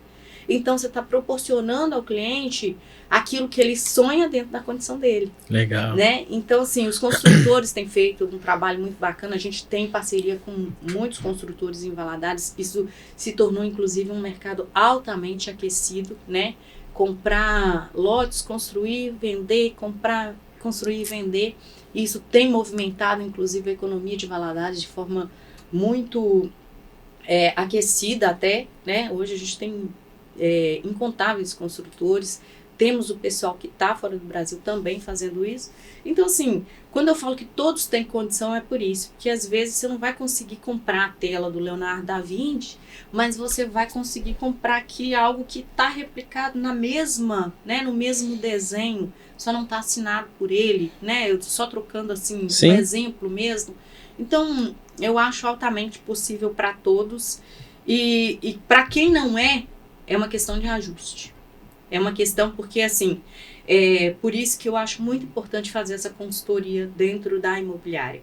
Então você está proporcionando ao cliente aquilo que ele sonha dentro da condição dele. Legal. Né? Então, assim, os construtores têm feito um trabalho muito bacana. A gente tem parceria com muitos construtores em Valadares. Isso se tornou, inclusive, um mercado altamente aquecido, né? Comprar lotes, construir, vender, comprar, construir e vender. Isso tem movimentado, inclusive, a economia de Valadares de forma muito aquecida até, né? Hoje a gente tem incontáveis construtores, temos o pessoal que está fora do Brasil também fazendo isso. Então, assim, quando eu falo que todos têm condição, é por isso, porque às vezes você não vai conseguir comprar a tela do Leonardo da Vinci, mas você vai conseguir comprar aqui algo que está replicado na mesma, né, no mesmo desenho, só não está assinado por ele, né? Eu só trocando assim um exemplo mesmo. Então, eu acho altamente possível para todos e para quem não é uma questão de ajuste. É uma questão porque, assim, por isso que eu acho muito importante fazer essa consultoria dentro da imobiliária.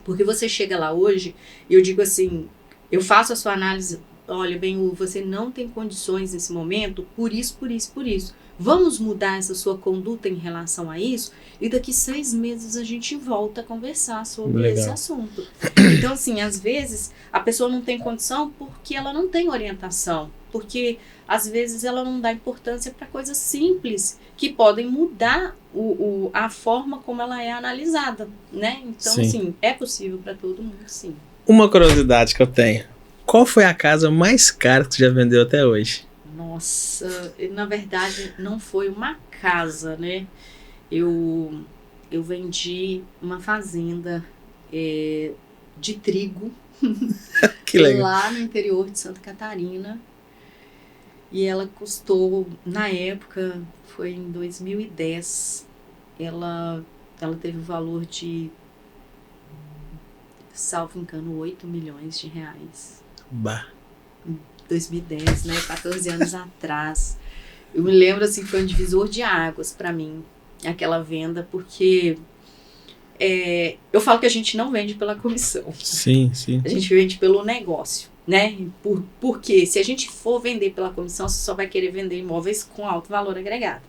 Porque você chega lá hoje e eu digo assim, eu faço a sua análise, olha, bem, você não tem condições nesse momento, por isso, por isso, por isso. Vamos mudar essa sua conduta em relação a isso e daqui 6 meses a gente volta a conversar sobre esse assunto. Então, assim, às vezes a pessoa não tem condição porque ela não tem orientação, porque às vezes ela não dá importância para coisas simples que podem mudar a forma como ela é analisada, né? Então, assim, é possível para todo mundo, sim. Uma curiosidade que eu tenho. Qual foi a casa mais cara que tu já vendeu até hoje? Nossa, na verdade não foi uma casa, né? Eu vendi uma fazenda de trigo Que legal. lá no interior de Santa Catarina. E ela custou, na época, foi em 2010, ela teve o valor de, salvo engano, 8 milhões de reais. Bah. 2010, né? 14 anos atrás. Eu me lembro, assim, foi um divisor de águas para mim, aquela venda, porque eu falo que a gente não vende pela comissão. Sim, sim. A gente vende pelo negócio, né? Porque se a gente for vender pela comissão, você só vai querer vender imóveis com alto valor agregado.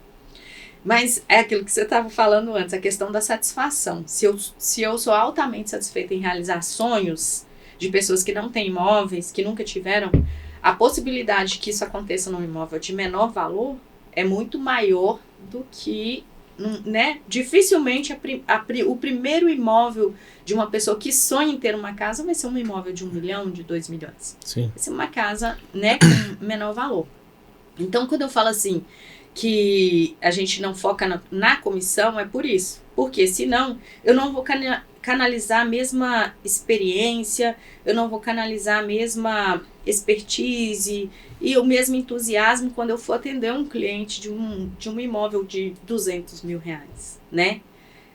Mas é aquilo que você estava falando antes, a questão da satisfação. Se eu sou altamente satisfeita em realizar sonhos de pessoas que não têm imóveis, que nunca tiveram, a possibilidade de que isso aconteça num imóvel de menor valor é muito maior do que, né? Dificilmente o primeiro imóvel de uma pessoa que sonha em ter uma casa vai ser um imóvel de 1 milhão, de 2 milhões. Sim. Vai ser uma casa, né, com menor valor. Então, quando eu falo assim, que a gente não foca na comissão, é por isso. Porque senão eu não vou canalizar a mesma experiência, eu não vou canalizar a mesma expertise e o mesmo entusiasmo quando eu for atender um cliente de um imóvel de 200 mil reais, né?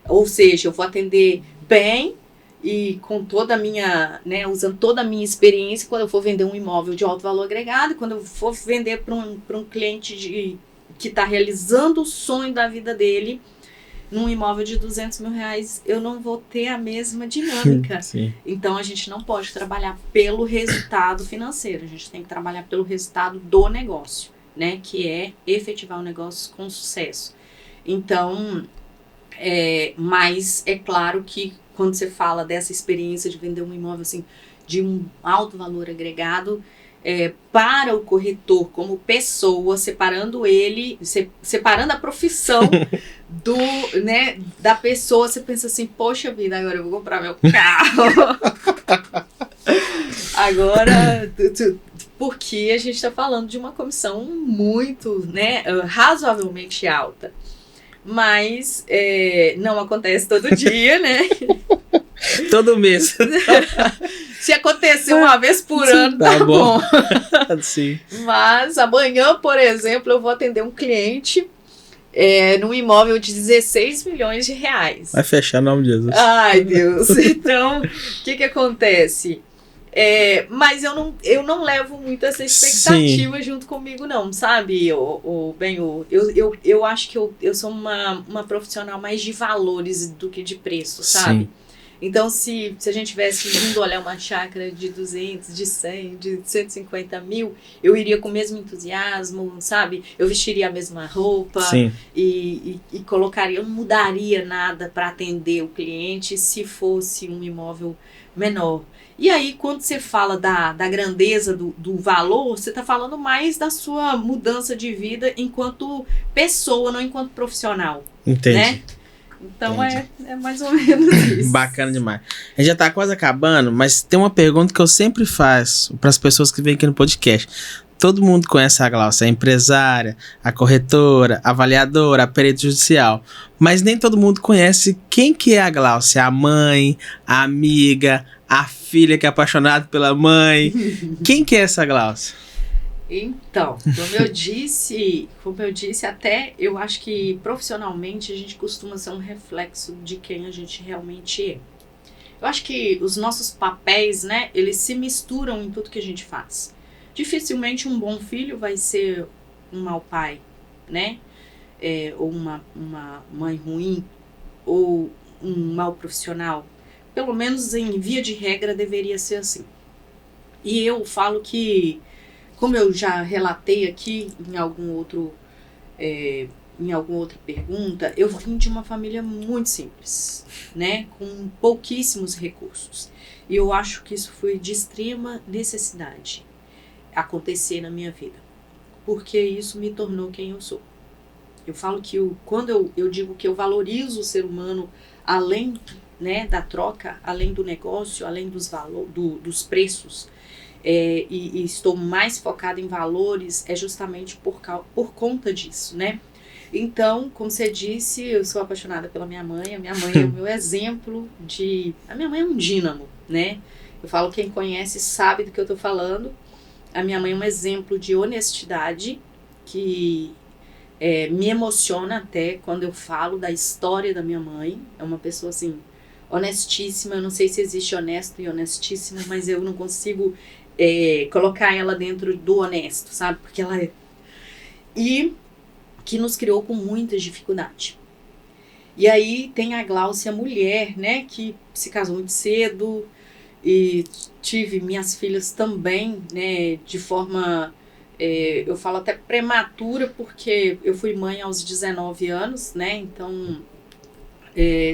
Ou seja, eu vou atender bem e com toda a minha, né, usando toda a minha experiência quando eu for vender um imóvel de alto valor agregado, quando eu for vender para um cliente que está realizando o sonho da vida dele, num imóvel de 200 mil reais, eu não vou ter a mesma dinâmica. Sim. Então, a gente não pode trabalhar pelo resultado financeiro, a gente tem que trabalhar pelo resultado do negócio, né? Que é efetivar o negócio com sucesso. Então, mas é claro que quando você fala dessa experiência de vender um imóvel assim, de um alto valor agregado, para o corretor como pessoa, separando a profissão né, da pessoa, você pensa assim, poxa vida, agora eu vou comprar meu carro. Agora, porque a gente está falando de uma comissão muito, né, razoavelmente alta. Mas não acontece todo dia, né? Todo mês. Se acontecer uma vez por ano, tá bom. Sim. Mas amanhã, por exemplo, eu vou atender um cliente num imóvel de 16 milhões de reais. Vai fechar, em nome de Jesus. Ai, Deus. Então, o que acontece? Mas eu não levo muito essa expectativa junto comigo, não, sabe? Eu acho que eu sou uma profissional mais de valores do que de preço, sabe? Sim. Então, se a gente tivesse vindo olhar uma chácara de 200, de 100, de 150 mil, eu iria com o mesmo entusiasmo, sabe? Eu vestiria a mesma roupa e colocaria, eu não mudaria nada para atender o cliente se fosse um imóvel menor. E aí, quando você fala da grandeza do valor, você está falando mais da sua mudança de vida enquanto pessoa, não enquanto profissional. Entendi. Né? Então, é mais ou menos isso. Bacana demais. A gente já tá quase acabando, mas tem uma pergunta que eu sempre faço para as pessoas que vêm aqui no podcast. Todo mundo conhece a Glaucia, a empresária, a corretora, a avaliadora, a perito judicial. Mas nem todo mundo conhece quem que é a Glaucia. A mãe, a amiga, a filha que é apaixonada pela mãe. Quem que é essa Glaucia? Então, como eu disse, até eu acho que profissionalmente a gente costuma ser um reflexo de quem a gente realmente é. Eu acho que os nossos papéis, né, eles se misturam em tudo que a gente faz. Dificilmente um bom filho vai ser um mau pai, né? Ou uma mãe ruim, ou um mau profissional. Pelo menos em via de regra deveria ser assim. E eu falo que, como eu já relatei aqui em alguma outra pergunta, eu vim de uma família muito simples, né? Com pouquíssimos recursos. E eu acho que isso foi de extrema necessidade acontecer na minha vida, porque isso me tornou quem eu sou. Eu falo que quando eu digo que eu valorizo o ser humano além, né, da troca, além do negócio, além dos dos preços, e estou mais focada em valores, é justamente por conta disso, né? Então, como você disse, eu sou apaixonada pela minha mãe. A minha mãe é o meu exemplo a minha mãe é um dínamo, né? Eu falo, quem conhece sabe do que eu tô falando. A minha mãe é um exemplo de honestidade que me emociona até quando eu falo da história da minha mãe. É uma pessoa, assim, honestíssima. Eu não sei se existe honesto e honestíssimo, mas eu não consigo colocar ela dentro do honesto, sabe? Porque ela é... E que nos criou com muita dificuldade. E aí tem a Glaucia mulher, né? Que se casou muito cedo e tive minhas filhas também, né? De forma... eu falo até prematura, porque eu fui mãe aos 19 anos, né? Então,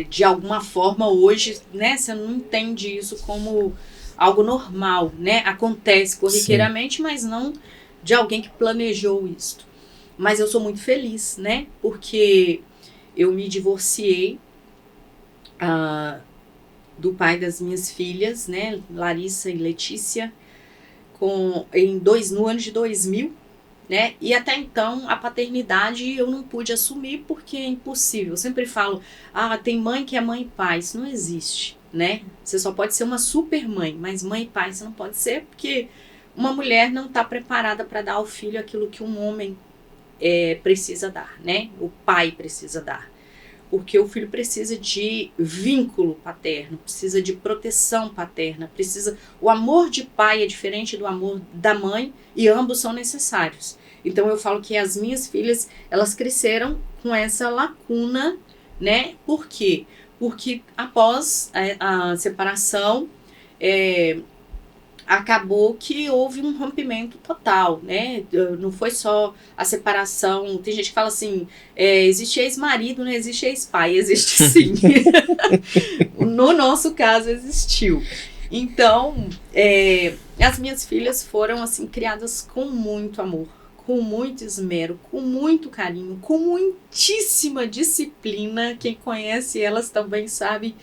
de alguma forma, hoje, né? Você não entende isso como algo normal, né? Acontece corriqueiramente, sim, mas não de alguém que planejou isso. Mas eu sou muito feliz, né? Porque eu me divorciei do pai das minhas filhas, né? Larissa e Letícia, no ano de 2000, né? E até então a paternidade eu não pude assumir porque é impossível. Eu sempre falo, tem mãe que é mãe e pai. Isso não existe, né? Você só pode ser uma super mãe, mas mãe e pai você não pode ser, porque uma mulher não está preparada para dar ao filho aquilo que um homem precisa dar, né? O pai precisa dar. Porque o filho precisa de vínculo paterno, precisa de proteção paterna, o amor de pai é diferente do amor da mãe e ambos são necessários. Então eu falo que as minhas filhas, elas cresceram com essa lacuna, né? Por quê? Porque após a separação, acabou que houve um rompimento total, né? Não foi só a separação. Tem gente que fala assim, existe ex-marido, não existe ex-pai. Existe sim. No nosso caso, existiu. Então, as minhas filhas foram assim criadas com muito amor, com muito esmero, com muito carinho, com muitíssima disciplina. Quem conhece elas também sabe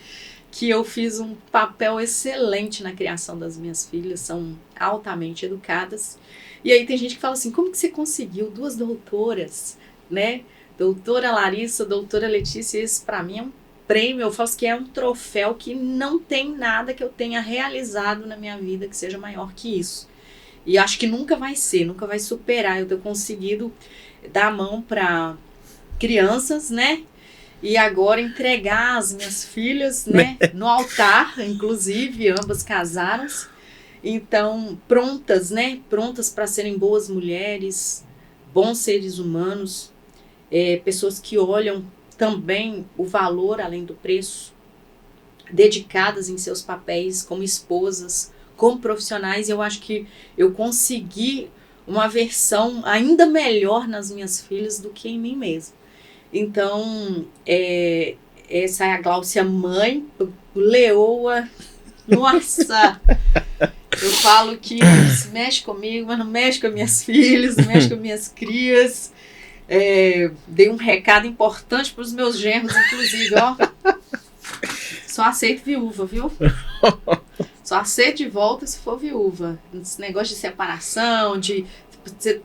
que eu fiz um papel excelente na criação das minhas filhas, são altamente educadas. E aí tem gente que fala assim, como que você conseguiu 2 doutoras, né? Doutora Larissa, doutora Letícia, esse para mim é um prêmio, eu falo que é um troféu que não tem nada que eu tenha realizado na minha vida que seja maior que isso. E acho que nunca vai ser, nunca vai superar eu ter conseguido dar a mão para crianças, né? E agora entregar as minhas filhas, né, no altar, inclusive, ambas casaram-se. Então, prontas, né, prontas para serem boas mulheres, bons seres humanos, pessoas que olham também o valor além do preço, dedicadas em seus papéis como esposas, como profissionais. Eu acho que eu consegui uma versão ainda melhor nas minhas filhas do que em mim mesma. Então, essa é a Gláucia mãe, leoa, nossa, eu falo que mexe comigo, mas não mexe com as minhas filhas, não mexe com as minhas crias. Dei um recado importante para os meus genros, inclusive, ó, só aceito viúva, viu? Só aceito de volta se for viúva. Esse negócio de separação,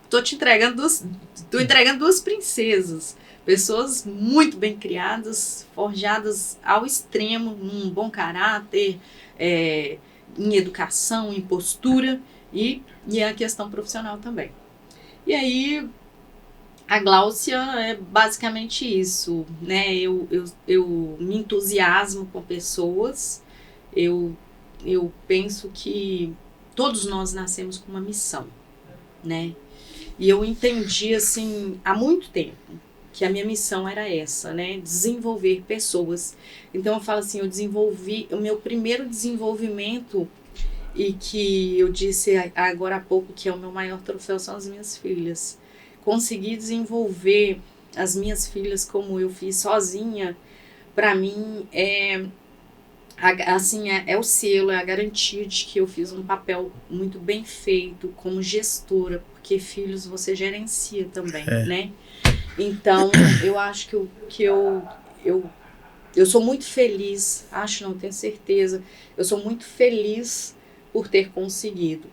tô entregando 2 princesas. Pessoas muito bem criadas, forjadas ao extremo, num bom caráter, em educação, em postura e a questão profissional também. E aí, a Gláucia é basicamente isso, né? Eu me entusiasmo com pessoas, eu penso que todos nós nascemos com uma missão, né? E eu entendi, assim, há muito tempo, que a minha missão era essa, né? Desenvolver pessoas. Então eu falo assim, eu desenvolvi o meu primeiro desenvolvimento, e que eu disse agora há pouco que é o meu maior troféu, são as minhas filhas. Consegui desenvolver as minhas filhas como eu fiz sozinha, para mim é o selo, é a garantia de que eu fiz um papel muito bem feito como gestora, porque filhos você gerencia também, né? Então, eu acho que eu sou muito feliz, não tenho certeza, eu sou muito feliz por ter conseguido.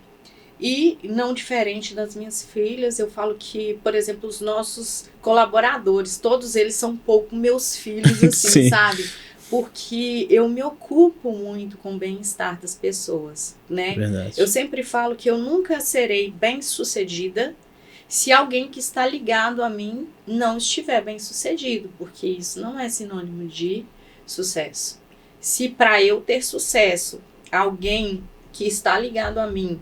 E, não diferente das minhas filhas, eu falo que, por exemplo, os nossos colaboradores, todos eles são um pouco meus filhos, assim, sabe? Porque eu me ocupo muito com o bem-estar das pessoas, né? Verdade. Eu sempre falo que eu nunca serei bem-sucedida se alguém que está ligado a mim não estiver bem sucedido, porque isso não é sinônimo de sucesso. Se para eu ter sucesso, alguém que está ligado a mim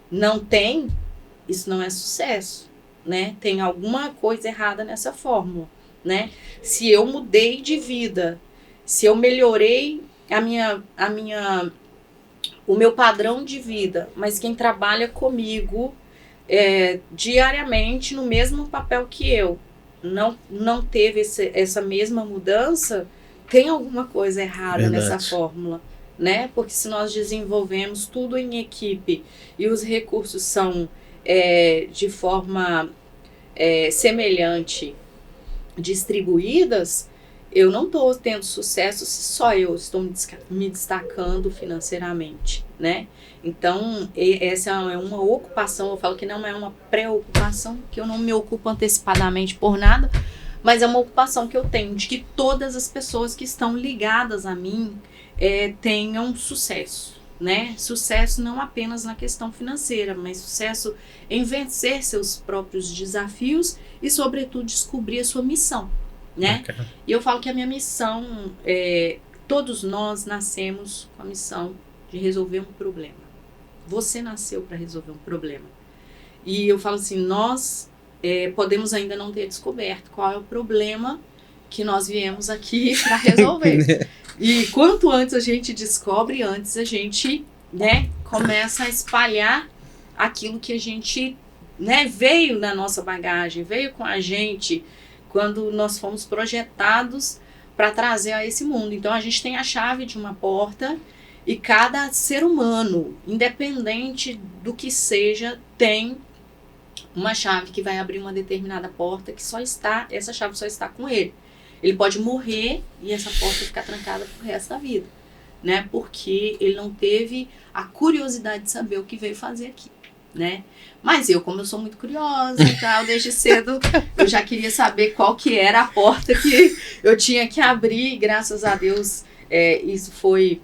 não tem, isso não é sucesso, né? Tem alguma coisa errada nessa fórmula, né? Se eu mudei de vida, se eu melhorei o meu padrão de vida, mas quem trabalha comigo diariamente no mesmo papel que eu não teve essa mesma mudança, tem alguma coisa errada nessa fórmula, né? Porque se nós desenvolvemos tudo em equipe e os recursos são de forma semelhante distribuídas, eu não estou tendo sucesso se só eu estou me destacando financeiramente, né? Então, essa é uma ocupação, eu falo que não é uma preocupação, que eu não me ocupo antecipadamente por nada, mas é uma ocupação que eu tenho, de que todas as pessoas que estão ligadas a mim tenham sucesso, né? Sucesso não apenas na questão financeira, mas sucesso em vencer seus próprios desafios e, sobretudo, descobrir a sua missão, né? Bacana. E eu falo que a minha missão, todos nós nascemos com a missão de resolver um problema. Você nasceu para resolver um problema. E eu falo assim, nós podemos ainda não ter descoberto qual é o problema que nós viemos aqui para resolver. E quanto antes a gente descobre, antes a gente, né, começa a espalhar aquilo que a gente, né, veio na nossa bagagem, veio com a gente quando nós fomos projetados para trazer a esse mundo. Então a gente tem a chave de uma porta e cada ser humano, independente do que seja, tem uma chave que vai abrir uma determinada porta que essa chave só está com ele. Ele pode morrer e essa porta ficar trancada pro resto da vida, né? Porque ele não teve a curiosidade de saber o que veio fazer aqui, né? Mas como eu sou muito curiosa e tal, desde cedo eu já queria saber qual que era a porta que eu tinha que abrir. E, graças a Deus, isso foi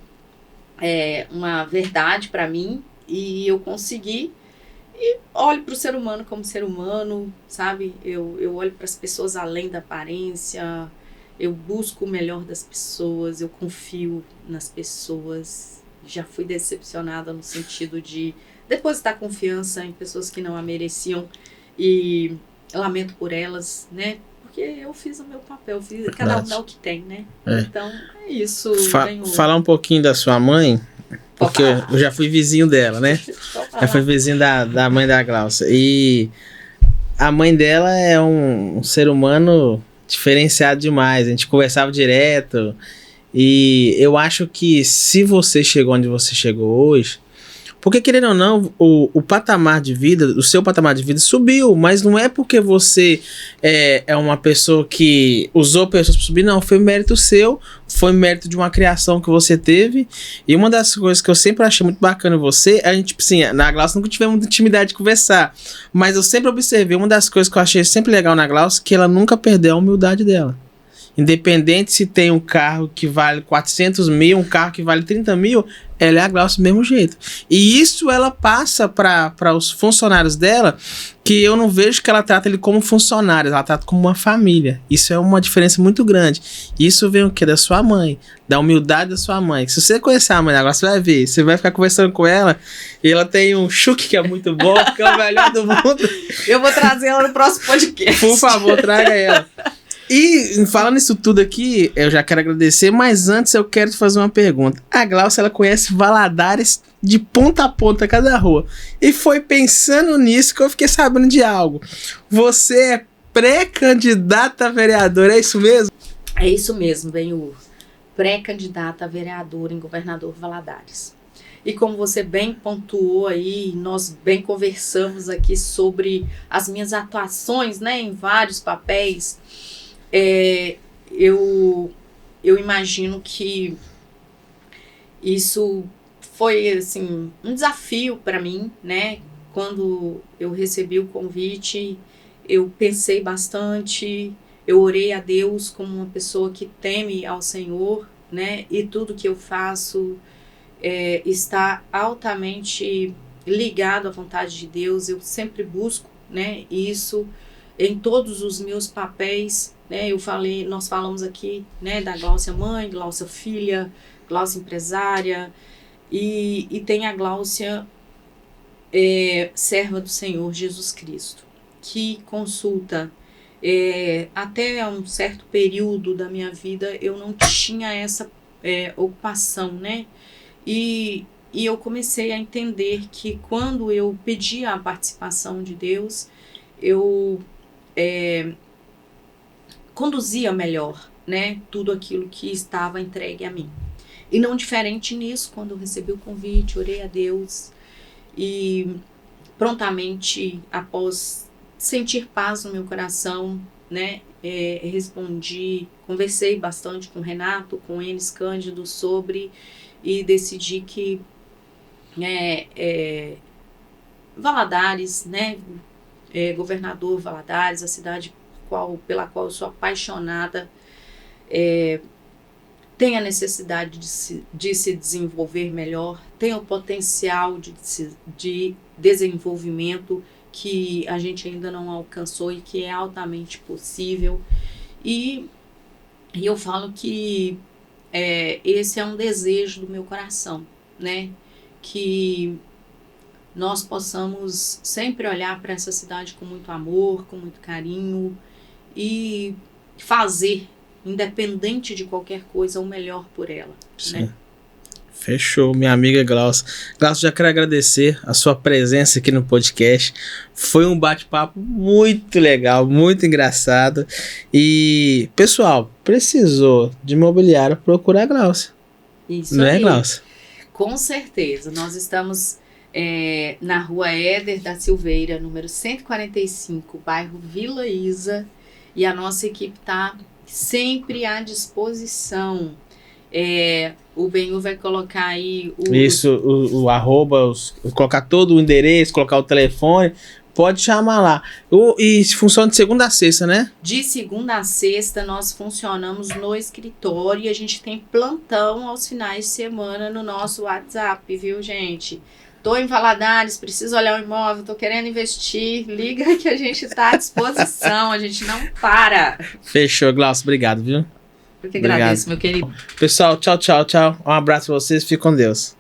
uma verdade para mim e eu consegui. E olho para o ser humano como ser humano, sabe? Eu olho para as pessoas além da aparência, eu busco o melhor das pessoas, eu confio nas pessoas. Já fui decepcionada no sentido de depositar confiança em pessoas que não a mereciam e lamento por elas, né? Porque eu fiz o meu papel, cada um dá o que tem, né? Então, é isso. Falar um pouquinho da sua mãe, porque eu já fui vizinho dela, né? Já fui vizinho da mãe da Glaucia. E a mãe dela é um ser humano diferenciado demais. A gente conversava direto. E eu acho que se você chegou onde você chegou hoje, porque querendo ou não, o patamar de vida, o seu patamar de vida subiu, mas não é porque você é uma pessoa que usou pessoas para subir, não, foi mérito seu, foi mérito de uma criação que você teve. E uma das coisas que eu sempre achei muito bacana em você, a gente, tipo assim, na Glaucia nunca tivemos muita intimidade de conversar, mas eu sempre observei, uma das coisas que eu achei sempre legal na Glaucia, que ela nunca perdeu a humildade dela. Independente se tem um carro que vale 400 mil, um carro que vale 30 mil, ela é a Glaucia do mesmo jeito. E isso ela passa para os funcionários dela, que eu não vejo que ela trata ele como funcionários, ela trata como uma família. Isso é uma diferença muito grande. Isso vem o quê? Da sua mãe, da humildade da sua mãe. Se você conhecer a mãe da Glaucia, você vai ver. Você vai ficar conversando com ela, e ela tem um chuque que é muito bom, que é o melhor do mundo. Eu vou trazer ela no próximo podcast. Por favor, traga ela. E falando isso tudo aqui, eu já quero agradecer, mas antes eu quero te fazer uma pergunta. A Glaucia, ela conhece Valadares de ponta a ponta, cada rua. E foi pensando nisso que eu fiquei sabendo de algo. Você é pré-candidata a vereadora, é isso mesmo? É isso mesmo, Benhur. Pré-candidata a vereadora em Governador Valadares. E como você bem pontuou aí, nós bem conversamos aqui sobre as minhas atuações, né, em vários papéis. Eu imagino que isso foi assim, um desafio para mim, né? Quando eu recebi o convite, eu pensei bastante, eu orei a Deus como uma pessoa que teme ao Senhor, né? E tudo que eu faço está altamente ligado à vontade de Deus. Eu sempre busco, né, isso em todos os meus papéis, né? Nós falamos aqui, né, da Glaucia mãe, Glaucia filha, Glaucia empresária, e tem a Glaucia serva do Senhor Jesus Cristo, que consulta. Até um certo período da minha vida eu não tinha essa ocupação, né? E eu comecei a entender que quando eu pedia a participação de Deus, eu conduzia melhor, né, tudo aquilo que estava entregue a mim. E não diferente nisso, quando eu recebi o convite, orei a Deus e prontamente, após sentir paz no meu coração, né, respondi, conversei bastante com o Renato, com o Enes Cândido sobre, e decidi que Valadares, né, Governador Valadares, a cidade pela qual eu sou apaixonada, tem a necessidade de se desenvolver melhor, tem o potencial de desenvolvimento que a gente ainda não alcançou e que é altamente possível. E eu falo que esse é um desejo do meu coração, né? Que nós possamos sempre olhar para essa cidade com muito amor, com muito carinho e fazer, independente de qualquer coisa, o melhor por ela. Sim. Né? Fechou, minha amiga Glaucia. Glaucia, já quero agradecer a sua presença aqui no podcast. Foi um bate-papo muito legal, muito engraçado. E, pessoal, precisou de imobiliário, procura a Glaucia. Isso não aí. É, Glaucia? Com certeza. Nós estamos na rua Éder da Silveira, número 145, bairro Vila Isa. E a nossa equipe está sempre à disposição. O Benhu vai colocar aí o arroba, colocar todo o endereço, colocar o telefone, pode chamar lá. E funciona de segunda a sexta, né? De segunda a sexta nós funcionamos no escritório e a gente tem plantão aos finais de semana no nosso WhatsApp, viu, gente? Tô em Valadares, preciso olhar o imóvel, tô querendo investir, liga que a gente tá à disposição, a gente não para. Fechou, Glaucia, obrigado, viu? Eu que agradeço, meu querido. Pessoal, tchau, tchau, tchau. Um abraço pra vocês, fiquem com Deus.